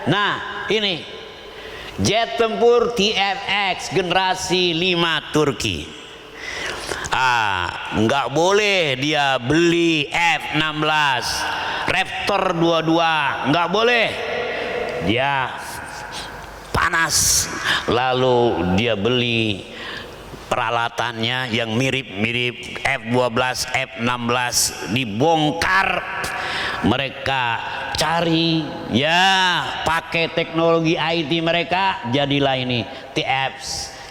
Nah, ini jet tempur TFX generasi 5 Turki. nggak boleh dia beli F-16 Raptor 22, nggak boleh. Dia panas lalu dia beli peralatannya yang mirip-mirip F-12, F-16, dibongkar, mereka cari ya pakai teknologi IT mereka, jadilah ini TF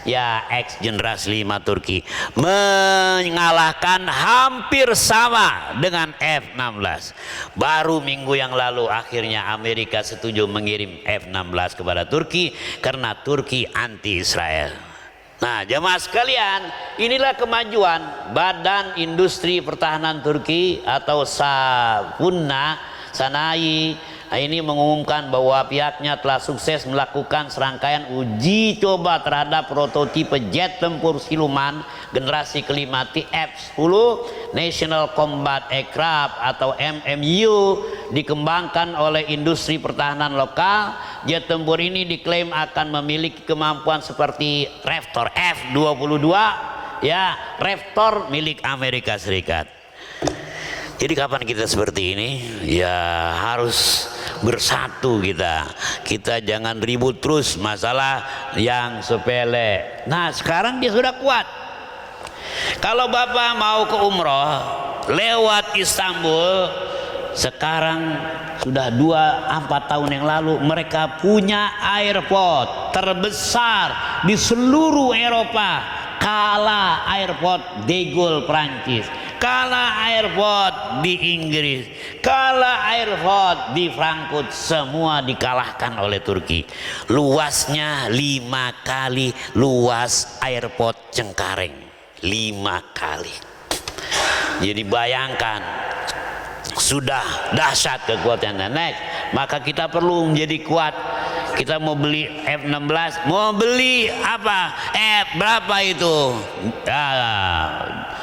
ya X generasi 5 Turki, mengalahkan hampir sama dengan F-16. Baru minggu yang lalu akhirnya Amerika setuju mengirim F-16 kepada Turki karena Turki anti Israel. Nah, jemaah sekalian, inilah kemajuan Badan Industri Pertahanan Turki atau Sanai ini mengumumkan bahwa pihaknya telah sukses melakukan serangkaian uji coba terhadap prototipe jet tempur siluman generasi kelima TF-10 National Combat Aircraft atau MMU, dikembangkan oleh industri pertahanan lokal. Jet tempur ini diklaim akan memiliki kemampuan seperti Raptor F-22 ya, Raptor milik Amerika Serikat. Jadi kapan kita seperti ini? Ya harus bersatu kita jangan ribut terus masalah yang sepele. Nah, sekarang dia sudah kuat. Kalau Bapak mau ke umroh lewat Istanbul, sekarang sudah 2-4 tahun yang lalu mereka punya airport terbesar di seluruh Eropa, kalah airport de Gaulle Prancis, kalah airport di Inggris, kalah airport di Frankfurt, semua dikalahkan oleh Turki. Luasnya 5 kali luas airport Cengkareng, 5 kali. Jadi bayangkan, sudah dahsyat kekuatannya. Next, maka kita perlu menjadi kuat. Kita mau beli F-16, mau beli apa? Berapa itu?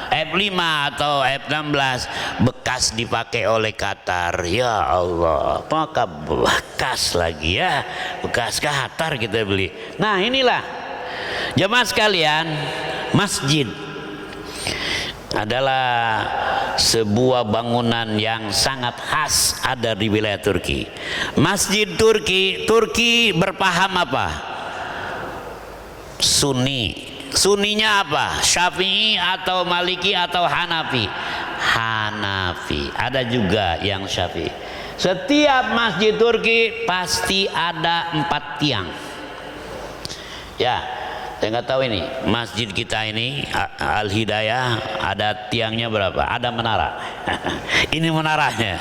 F-5 atau F-16 bekas dipakai oleh Qatar. Ya Allah, maka bekas lagi ya, bekas Qatar kita beli. Nah, inilah jemaah sekalian, masjid adalah sebuah bangunan yang sangat khas ada di wilayah Turki. Masjid Turki berpaham apa? Sunni. Sunninya apa? Syafi'i atau Maliki atau Hanafi? Hanafi. Ada juga yang Syafi'i. Setiap masjid Turki pasti ada 4 tiang. Ya, saya nggak tahu ini masjid kita ini Al Hidayah ada tiangnya berapa? Ada menara. Ini menaranya.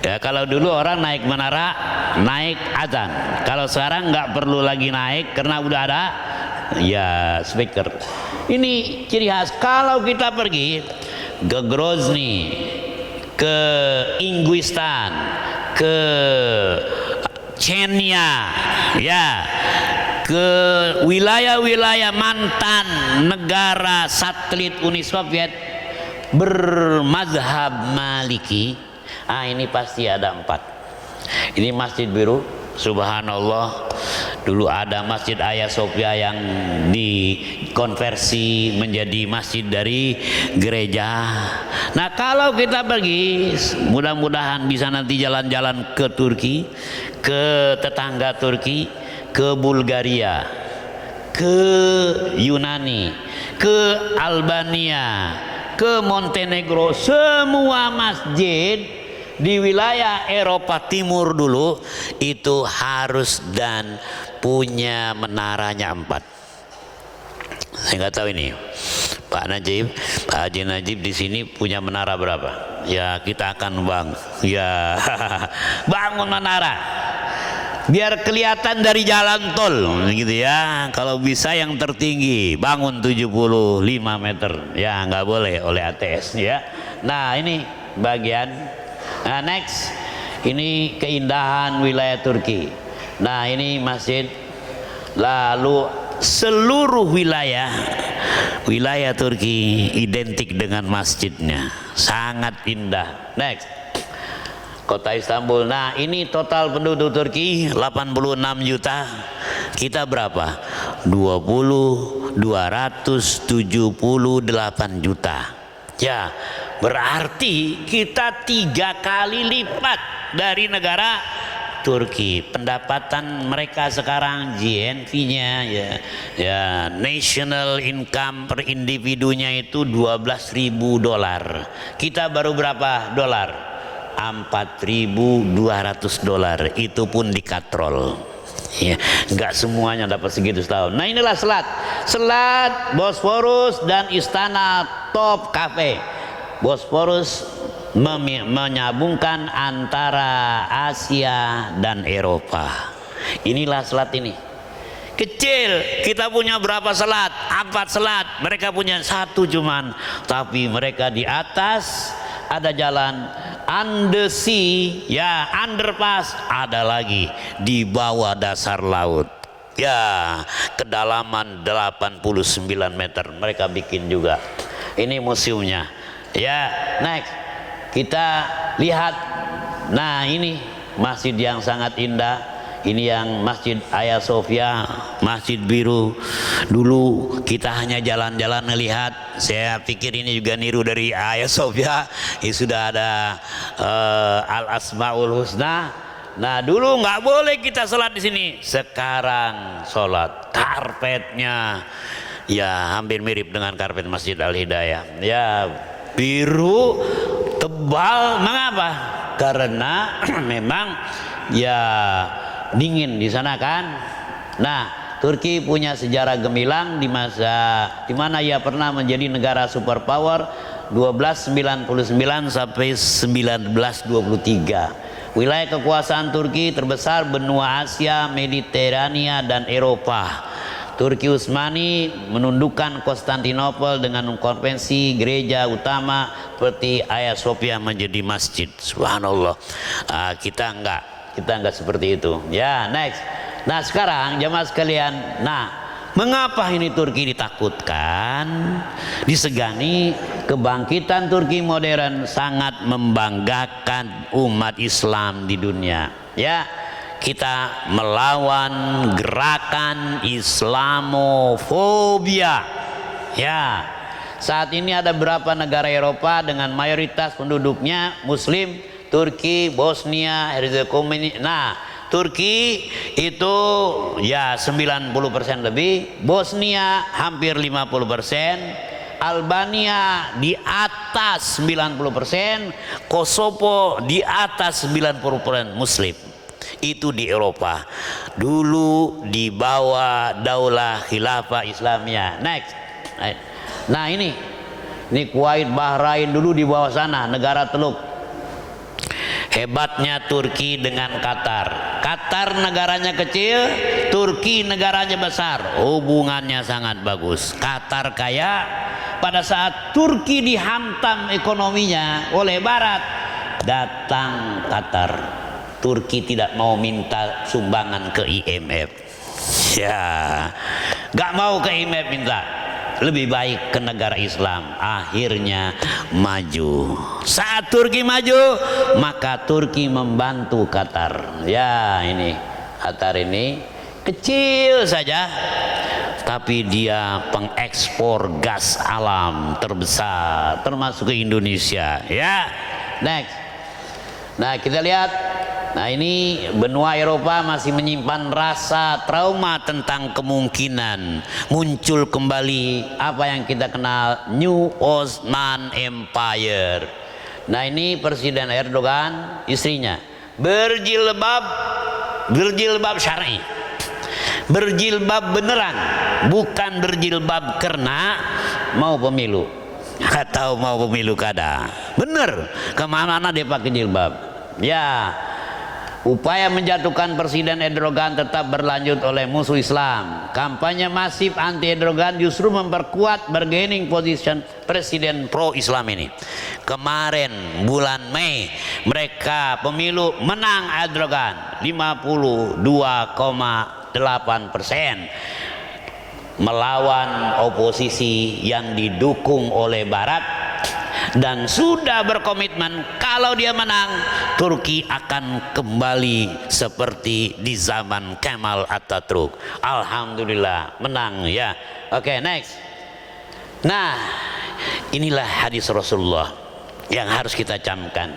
Ya, kalau dulu orang naik menara naik azan. Kalau sekarang nggak perlu lagi naik karena udah ada ya speaker. Ini ciri khas. Kalau kita pergi ke Grozny, ke Inguistan, ke Chechnya, ya, ke wilayah-wilayah mantan negara satelit Uni Soviet bermazhab Maliki, ini pasti ada 4. Ini Masjid Biru, subhanallah, dulu ada Masjid Hagia Sophia yang dikonversi menjadi masjid dari gereja. Nah, kalau kita pergi, mudah-mudahan bisa nanti jalan-jalan ke Turki, ke tetangga Turki, ke Bulgaria, ke Yunani, ke Albania, ke Montenegro, semua masjid di wilayah Eropa Timur dulu itu harus dan punya menaranya 4. Saya nggak tahu ini Pak Najib, Pak Haji Najib di sini punya menara berapa? Ya kita akan ya bangun menara biar kelihatan dari jalan tol gitu ya. Kalau bisa yang tertinggi bangun 75 meter ya, nggak boleh oleh ATS ya. Nah, ini bagian. Nah, next, ini keindahan wilayah Turki. Nah, ini masjid. Lalu seluruh wilayah Turki identik dengan masjidnya, sangat indah. Next, kota Istanbul. Nah, ini total penduduk Turki 86 juta. Kita berapa? 20 juta. Ya, berarti kita 3 kali lipat dari negara Turki. Pendapatan mereka sekarang GNP-nya ya national income per individunya itu $12.000. Kita baru berapa dolar? $4.200. Itu pun dikatrol. Ya, nggak semuanya dapat segitu setahun. Nah, inilah Selat Bosphorus dan Istana Top Cafe. Bosphorus menyambungkan antara Asia dan Eropa. Inilah selat ini. Kecil, kita punya berapa selat? 4 selat, mereka punya 1 cuman. Tapi mereka di atas ada jalan undersea, ya underpass, ada lagi di bawah dasar laut. Ya, kedalaman 89 meter mereka bikin juga. Ini museumnya. Ya, next kita lihat. Nah, ini masjid yang sangat indah. Ini yang Masjid Hagia Sophia, Masjid Biru. Dulu kita hanya jalan-jalan melihat. Saya pikir ini juga niru dari Hagia Sophia. Ini sudah ada Al Asmaul Husna. Nah, dulu nggak boleh kita sholat di sini. Sekarang sholat, karpetnya ya hampir mirip dengan karpet Masjid Al Hidayah. Ya, biru tebal. Mengapa? Karena memang ya dingin di sana kan. Nah, Turki punya sejarah gemilang di mana ia pernah menjadi negara superpower 1299 sampai 1923. Wilayah kekuasaan Turki terbesar benua Asia, Mediterania dan Eropa. Turki Utsmani menundukkan Konstantinopel dengan konvensi gereja utama seperti Hagia Sophia menjadi masjid. Subhanallah. Kita enggak seperti itu. Ya, next. Nah, sekarang jamaah sekalian, mengapa ini Turki ditakutkan, disegani? Kebangkitan Turki modern sangat membanggakan umat Islam di dunia. Ya, kita melawan gerakan Islamofobia. Ya, saat ini ada beberapa negara Eropa dengan mayoritas penduduknya Muslim. Turki, Bosnia, Herzegovina. Nah, Turki itu ya 90% lebih, Bosnia hampir 50%, Albania di atas 90%, Kosovo di atas 90% Muslim. Itu di Eropa. Dulu di bawah daulah khilafah Islamiyah. Next. Nah, ini Kuwait, Bahrain dulu di bawah sana, negara Teluk. Hebatnya Turki dengan Qatar. Qatar negaranya kecil, Turki negaranya besar. Hubungannya sangat bagus. Qatar kaya. Pada saat Turki dihantam ekonominya oleh Barat, datang Qatar. Turki tidak mau minta sumbangan ke IMF. Ya, gak mau ke IMF minta. Lebih baik ke negara Islam. Akhirnya maju. Saat Turki maju, maka Turki membantu Qatar. Ya, ini Qatar ini kecil saja, tapi dia pengekspor gas alam terbesar, termasuk ke Indonesia. Ya, next. Nah, kita lihat. Nah, ini benua Eropa masih menyimpan rasa trauma tentang kemungkinan muncul kembali apa yang kita kenal New Ottoman Empire. Nah, ini Presiden Erdogan, istrinya berjilbab syar'i, berjilbab beneran, bukan berjilbab karena mau pemilu atau mau pemilu kada. Bener, kemana-mana dia pakai jilbab. Ya, upaya menjatuhkan Presiden Erdogan tetap berlanjut oleh musuh Islam. Kampanye masif anti Erdogan justru memperkuat bargaining position Presiden pro-Islam ini. Kemarin bulan Mei mereka pemilu menang Erdogan 52,8% melawan oposisi yang didukung oleh Barat dan sudah berkomitmen Kalau dia menang, Turki akan kembali seperti di zaman Kemal Atatürk. Alhamdulillah menang ya. Oke, next. Nah, inilah hadis Rasulullah yang harus kita camkan.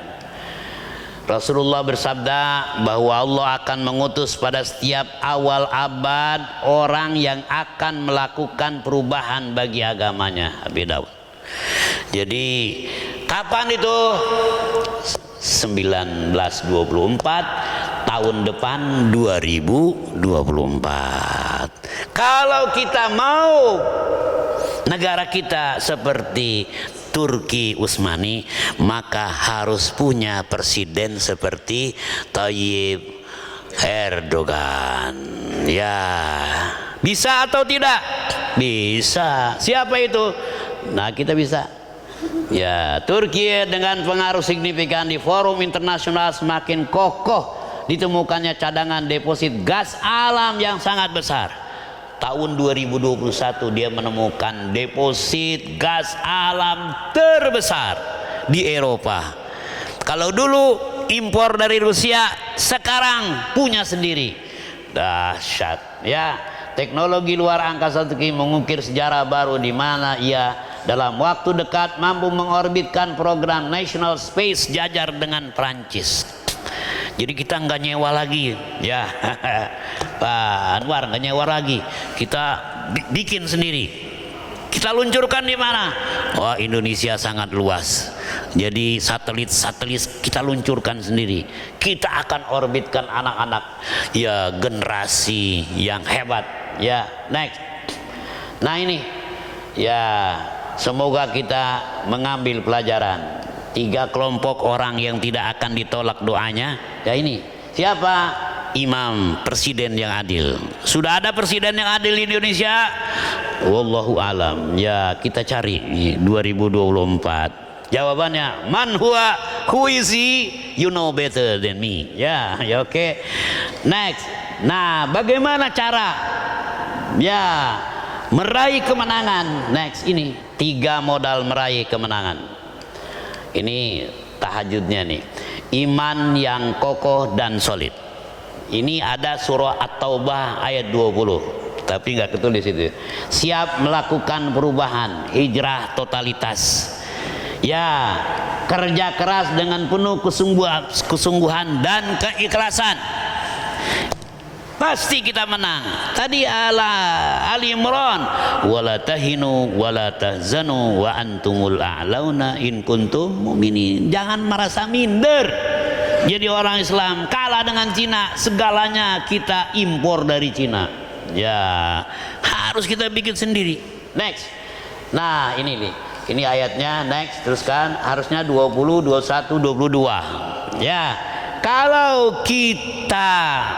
Rasulullah bersabda bahwa Allah akan mengutus pada setiap awal abad orang yang akan melakukan perubahan bagi agamanya. Abi Daud. Jadi kapan itu? 1924, tahun depan 2024. Kalau kita mau negara kita seperti Turki Utsmani, maka harus punya presiden seperti Tayyip Erdogan. Ya, bisa atau tidak? Bisa. Siapa itu? Nah, kita bisa. Ya, Turki dengan pengaruh signifikan di forum internasional semakin kokoh ditemukannya cadangan deposit gas alam yang sangat besar. Tahun 2021 dia menemukan deposit gas alam terbesar di Eropa. Kalau dulu impor dari Rusia, sekarang punya sendiri. Dahsyat ya. Teknologi luar angkasa Turki mengukir sejarah baru di mana ia dalam waktu dekat mampu mengorbitkan program National Space jajar dengan Prancis. Jadi kita nggak nyewa lagi ya. Pak Anwar nggak nyewa lagi, kita bikin sendiri. Kita luncurkan di mana? Oh, Indonesia sangat luas. Jadi satelit kita luncurkan sendiri. Kita akan orbitkan anak-anak ya, generasi yang hebat ya. Next. Nah ini ya, semoga kita mengambil pelajaran. 3 kelompok orang yang tidak akan ditolak doanya. Ya ini siapa? Imam, presiden yang adil. Sudah ada presiden yang adil di Indonesia? Wallahu alam. Ya, kita cari 2024. Jawabannya, man huwa, who is he? You know better than me. Ya, ya oke. Next. Nah, bagaimana cara ya meraih kemenangan? Next, ini 3 modal meraih kemenangan. Ini tahajudnya nih. Iman yang kokoh dan solid. Ini ada surah At-Taubah ayat 20, tapi nggak ketulis itu. Siap melakukan perubahan, hijrah totalitas. Ya, kerja keras dengan penuh kesungguhan dan keikhlasan. Pasti kita menang. Tadi Ali Imran, wala tahinu wala tahzanu wa antumul a'launa in kuntum mu'minin. Jangan merasa minder. Jadi orang Islam kalah dengan Cina, segalanya kita impor dari Cina. Ya, harus kita bikin sendiri. Next. Nah, ini nih. Ini ayatnya, next, teruskan. Harusnya 20, 21, 22. Ya. Kalau kita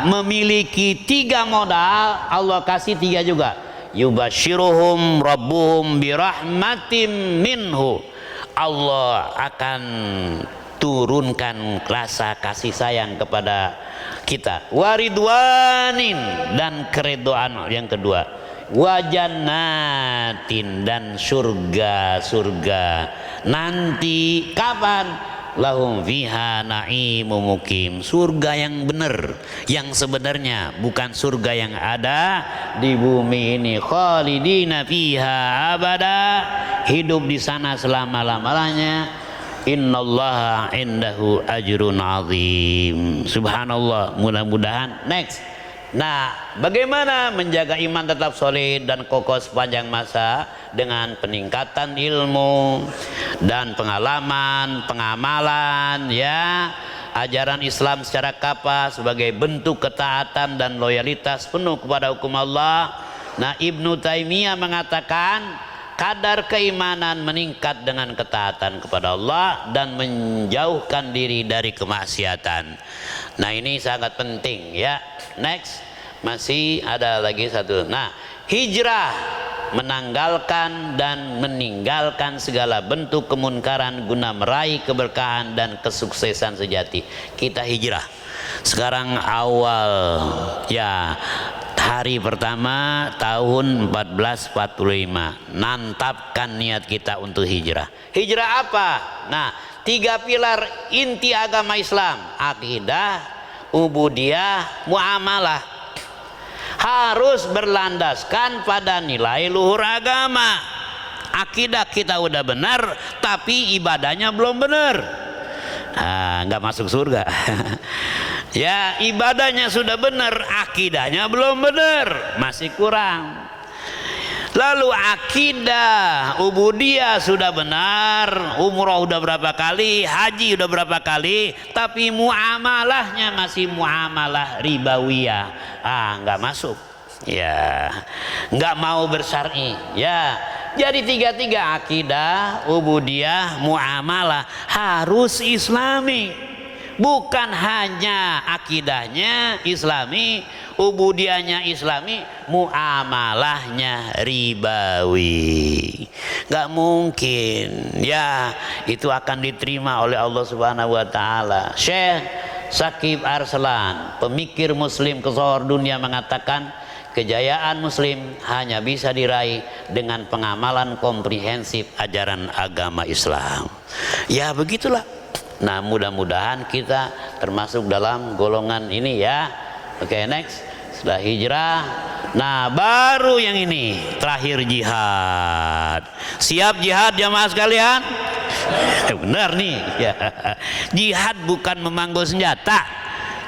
memiliki 3 modal, Allah kasih 3 juga. Yubashiruhum rabbuhum birahmatim minhu. Allah akan turunkan rasa kasih sayang kepada kita. Waridwanin, dan keridhaan yang kedua. Wajannatin, dan surga-surga. Nanti kapan? Lahum fiha na'imu mukim. Surga yang benar, yang sebenarnya, bukan surga yang ada di bumi ini. Khalidina fiha abada, hidup di sana selama-lamanya. Innallaha indahu ajrun azim. Subhanallah. Mudah-mudahan. Next. Nah, bagaimana menjaga iman tetap solid dan kokoh sepanjang masa? Dengan peningkatan ilmu dan pengalaman, pengamalan ya, ajaran Islam secara kapal sebagai bentuk ketaatan dan loyalitas penuh kepada hukum Allah. Nah, Ibnu Taimiyah mengatakan kadar keimanan meningkat dengan ketaatan kepada Allah dan menjauhkan diri dari kemaksiatan. Nah, ini sangat penting ya. Next, masih ada lagi satu. Nah, hijrah, menanggalkan dan meninggalkan segala bentuk kemunkaran guna meraih keberkahan dan kesuksesan sejati. Kita hijrah. Sekarang awal ya hari pertama tahun 1445, nantapkan niat kita untuk hijrah. Hijrah apa? Nah, 3 pilar inti agama Islam: akidah, ubudiyah, muamalah. Harus berlandaskan pada nilai luhur agama. Akidah kita udah benar, tapi ibadahnya belum benar, nggak masuk surga. Ya, ibadahnya sudah benar, akidahnya belum benar, masih kurang. Lalu akidah, ubudiyah sudah benar, umroh udah berapa kali, haji udah berapa kali, tapi muamalahnya masih muamalah ribawiyah, nggak masuk. Ya, nggak mau bersyar'i. Ya, jadi 3 akidah, ubudiyah, muamalah harus islami. Bukan hanya akidahnya islami, ubudiyahnya islami, muamalahnya ribawi. Gak mungkin. Ya, itu akan diterima oleh Allah Subhanahu wa taala. Syekh Shakib Arslan, pemikir muslim ke seluruh dunia, mengatakan kejayaan muslim hanya bisa diraih dengan pengamalan komprehensif ajaran agama Islam. Ya, begitulah. Nah, mudah-mudahan kita termasuk dalam golongan ini ya. Oke, next. Sudah hijrah. Nah, baru yang ini terakhir, jihad. Siap jihad jamaah sekalian? Benar nih ya. Jihad bukan memanggul senjata.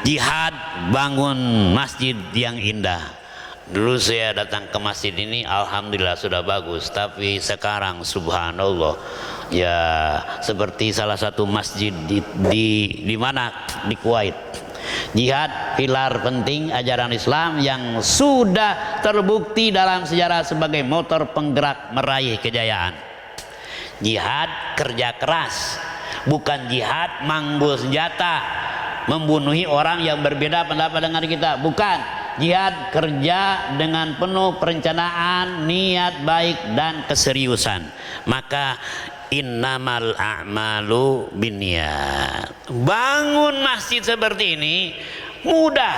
Jihad bangun masjid yang indah. Dulu saya datang ke masjid ini, alhamdulillah sudah bagus, tapi sekarang subhanallah, ya seperti salah satu masjid di mana, di Kuwait. Jihad pilar penting ajaran Islam yang sudah terbukti dalam sejarah sebagai motor penggerak meraih kejayaan. Jihad kerja keras, bukan jihad manggul senjata, membunuhi orang yang berbeda pendapat dengan kita, bukan. Jihad kerja dengan penuh perencanaan, niat baik dan keseriusan. Maka innamal a'malu binniyat. Bangun masjid seperti ini mudah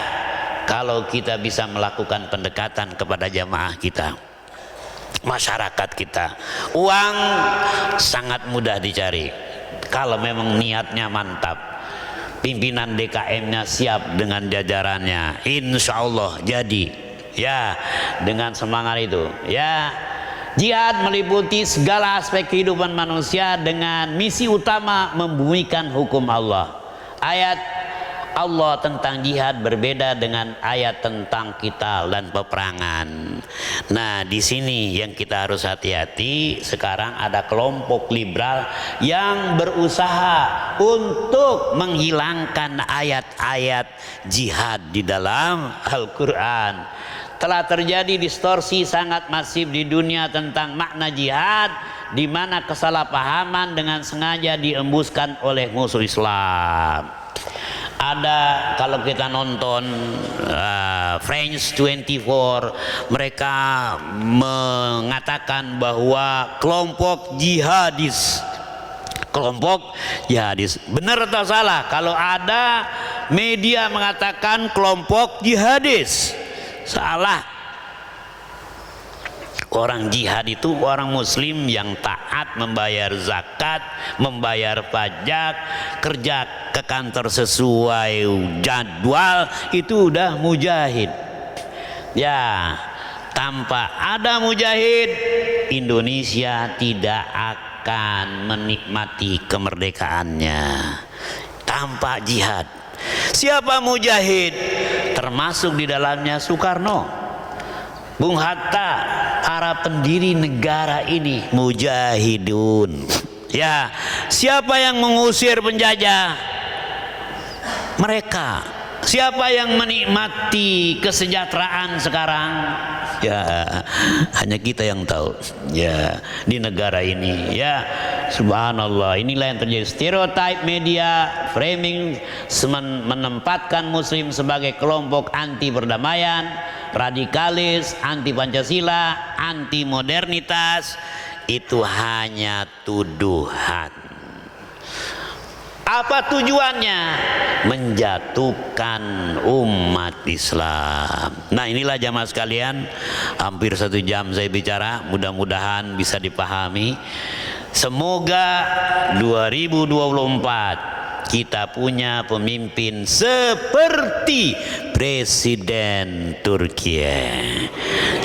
kalau kita bisa melakukan pendekatan kepada jamaah kita, masyarakat kita. Uang sangat mudah dicari kalau memang niatnya mantap. Pimpinan DKM-nya siap dengan jajarannya, insya Allah jadi. Ya, dengan semangat itu. Ya, jihad meliputi segala aspek kehidupan manusia dengan misi utama membumikan hukum Allah. Ayat Allah tentang jihad berbeda dengan ayat tentang qital dan peperangan. Nah, di sini yang kita harus hati-hati. Sekarang ada kelompok liberal yang berusaha untuk menghilangkan ayat-ayat jihad di dalam Al-Quran. Telah terjadi distorsi sangat masif di dunia tentang makna jihad, di mana kesalahpahaman dengan sengaja diembuskan oleh musuh Islam. Ada, kalau kita nonton France 24, mereka mengatakan bahwa kelompok jihadis, benar atau salah kalau ada media mengatakan kelompok jihadis? Salah. Orang jihad itu orang muslim yang taat, membayar zakat, membayar pajak, kerja ke kantor sesuai jadwal, itu udah mujahid. Ya, tanpa ada mujahid, Indonesia tidak akan menikmati kemerdekaannya. Tanpa jihad. Siapa mujahid? Termasuk di dalamnya Soekarno, Bung Hatta, para pendiri negara ini mujahidun. Ya, siapa yang mengusir penjajah? Mereka. Siapa yang menikmati kesejahteraan sekarang? Ya, hanya kita yang tahu. Ya, di negara ini. Ya, subhanallah, inilah yang terjadi. Stereotype media framing menempatkan muslim sebagai kelompok anti perdamaian, radikalis, anti Pancasila, anti modernitas. Itu hanya tuduhan. Apa tujuannya? Menjatuhkan umat Islam. Nah, inilah jamaah sekalian, hampir 1 jam saya bicara, mudah-mudahan bisa dipahami. Semoga 2024 kita punya pemimpin seperti Presiden Turki.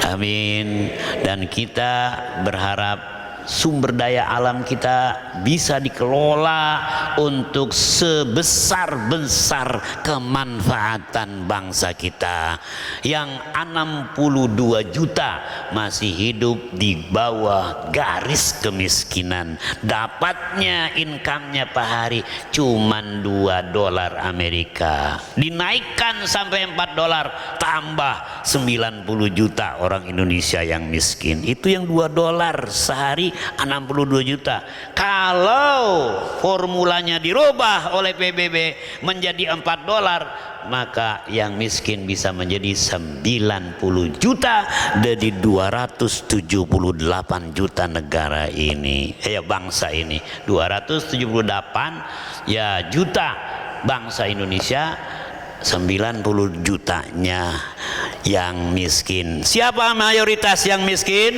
Amin. Dan kita berharap sumber daya alam kita bisa dikelola untuk sebesar-besar kemanfaatan bangsa kita yang 62 juta masih hidup di bawah garis kemiskinan. Dapatnya income-nya per hari cuman $2 Amerika, dinaikkan sampai $4, tambah 90 juta orang Indonesia yang miskin. Itu yang $2 sehari, 62 juta. Kalau formulanya dirubah oleh PBB menjadi $4, maka yang miskin bisa menjadi 90 juta dari 278 juta negara ini, bangsa ini. 278 ya juta bangsa Indonesia, 90 jutanya yang miskin. Siapa mayoritas yang miskin?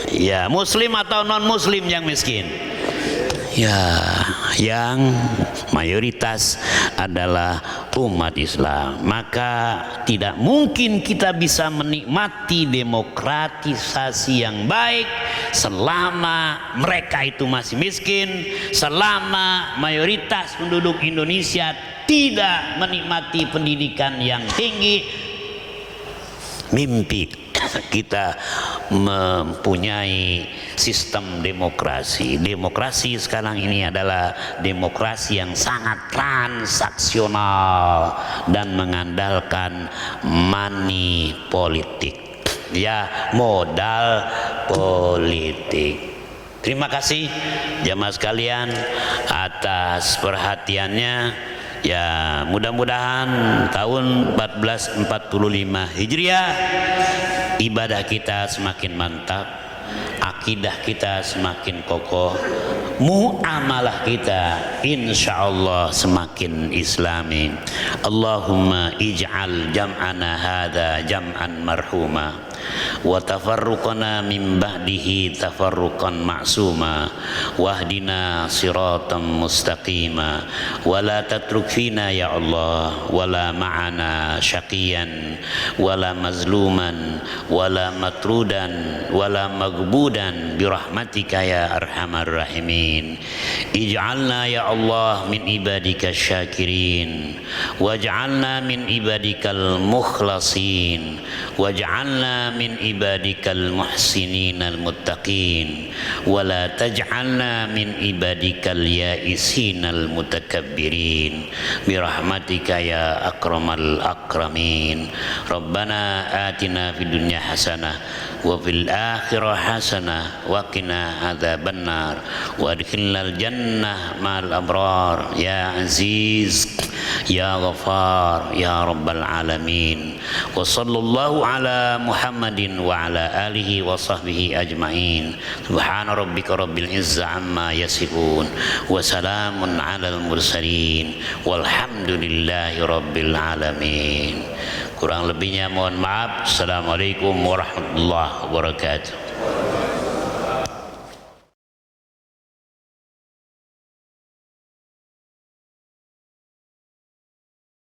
Ya, muslim atau non muslim yang miskin? Ya, yang mayoritas adalah umat Islam. Maka tidak mungkin kita bisa menikmati demokratisasi yang baik selama mereka itu masih miskin, selama mayoritas penduduk Indonesia tidak menikmati pendidikan yang tinggi. Mimpi kita mempunyai sistem demokrasi. Demokrasi sekarang ini adalah demokrasi yang sangat transaksional dan mengandalkan money politik, ya, modal politik. Terima kasih jamaah sekalian atas perhatiannya. Ya, mudah-mudahan tahun 1445 Hijriah ibadah kita semakin mantap, akidah kita semakin kokoh, muamalah kita insyaallah semakin islami. Allahumma ij'al jam'ana hadza jam'an marhuma wa tafarruqana min ba'dihi tafarruqan ma'suma wahdina siratan mustaqima wa la tatruk fina ya Allah wa la ma'ana syaqiyan wa la mazluman wa la matrudan wa la maghbudan birahmatika ya arhamar rahimin. Ij'alna ya Allah min ibadika syakirin waj'alna min ibadikal mukhlasin waj'alna min ibadikal muhsinin al muttaqin wa la taj'alna min ibadikal yaisin al mutakabbirin birahmatika ya akramal akramin. Rabbana atina fid dunya hasanah wa fil akhirah hasanah wa qina adzabannar wa adkhilnal jannah ma'al abrar ya aziz ya ghafar ya rabbal alamin. Wa sallallahu ala Muhammadin wa ala alihi wa sahbihi ajma'in. Subhana rabbika rabbil izzati amma yasifun wa salamun alal mursalin walhamdulillahi rabbil alamin. Kurang lebihnya mohon maaf. Assalamualaikum warahmatullahi wabarakatuh.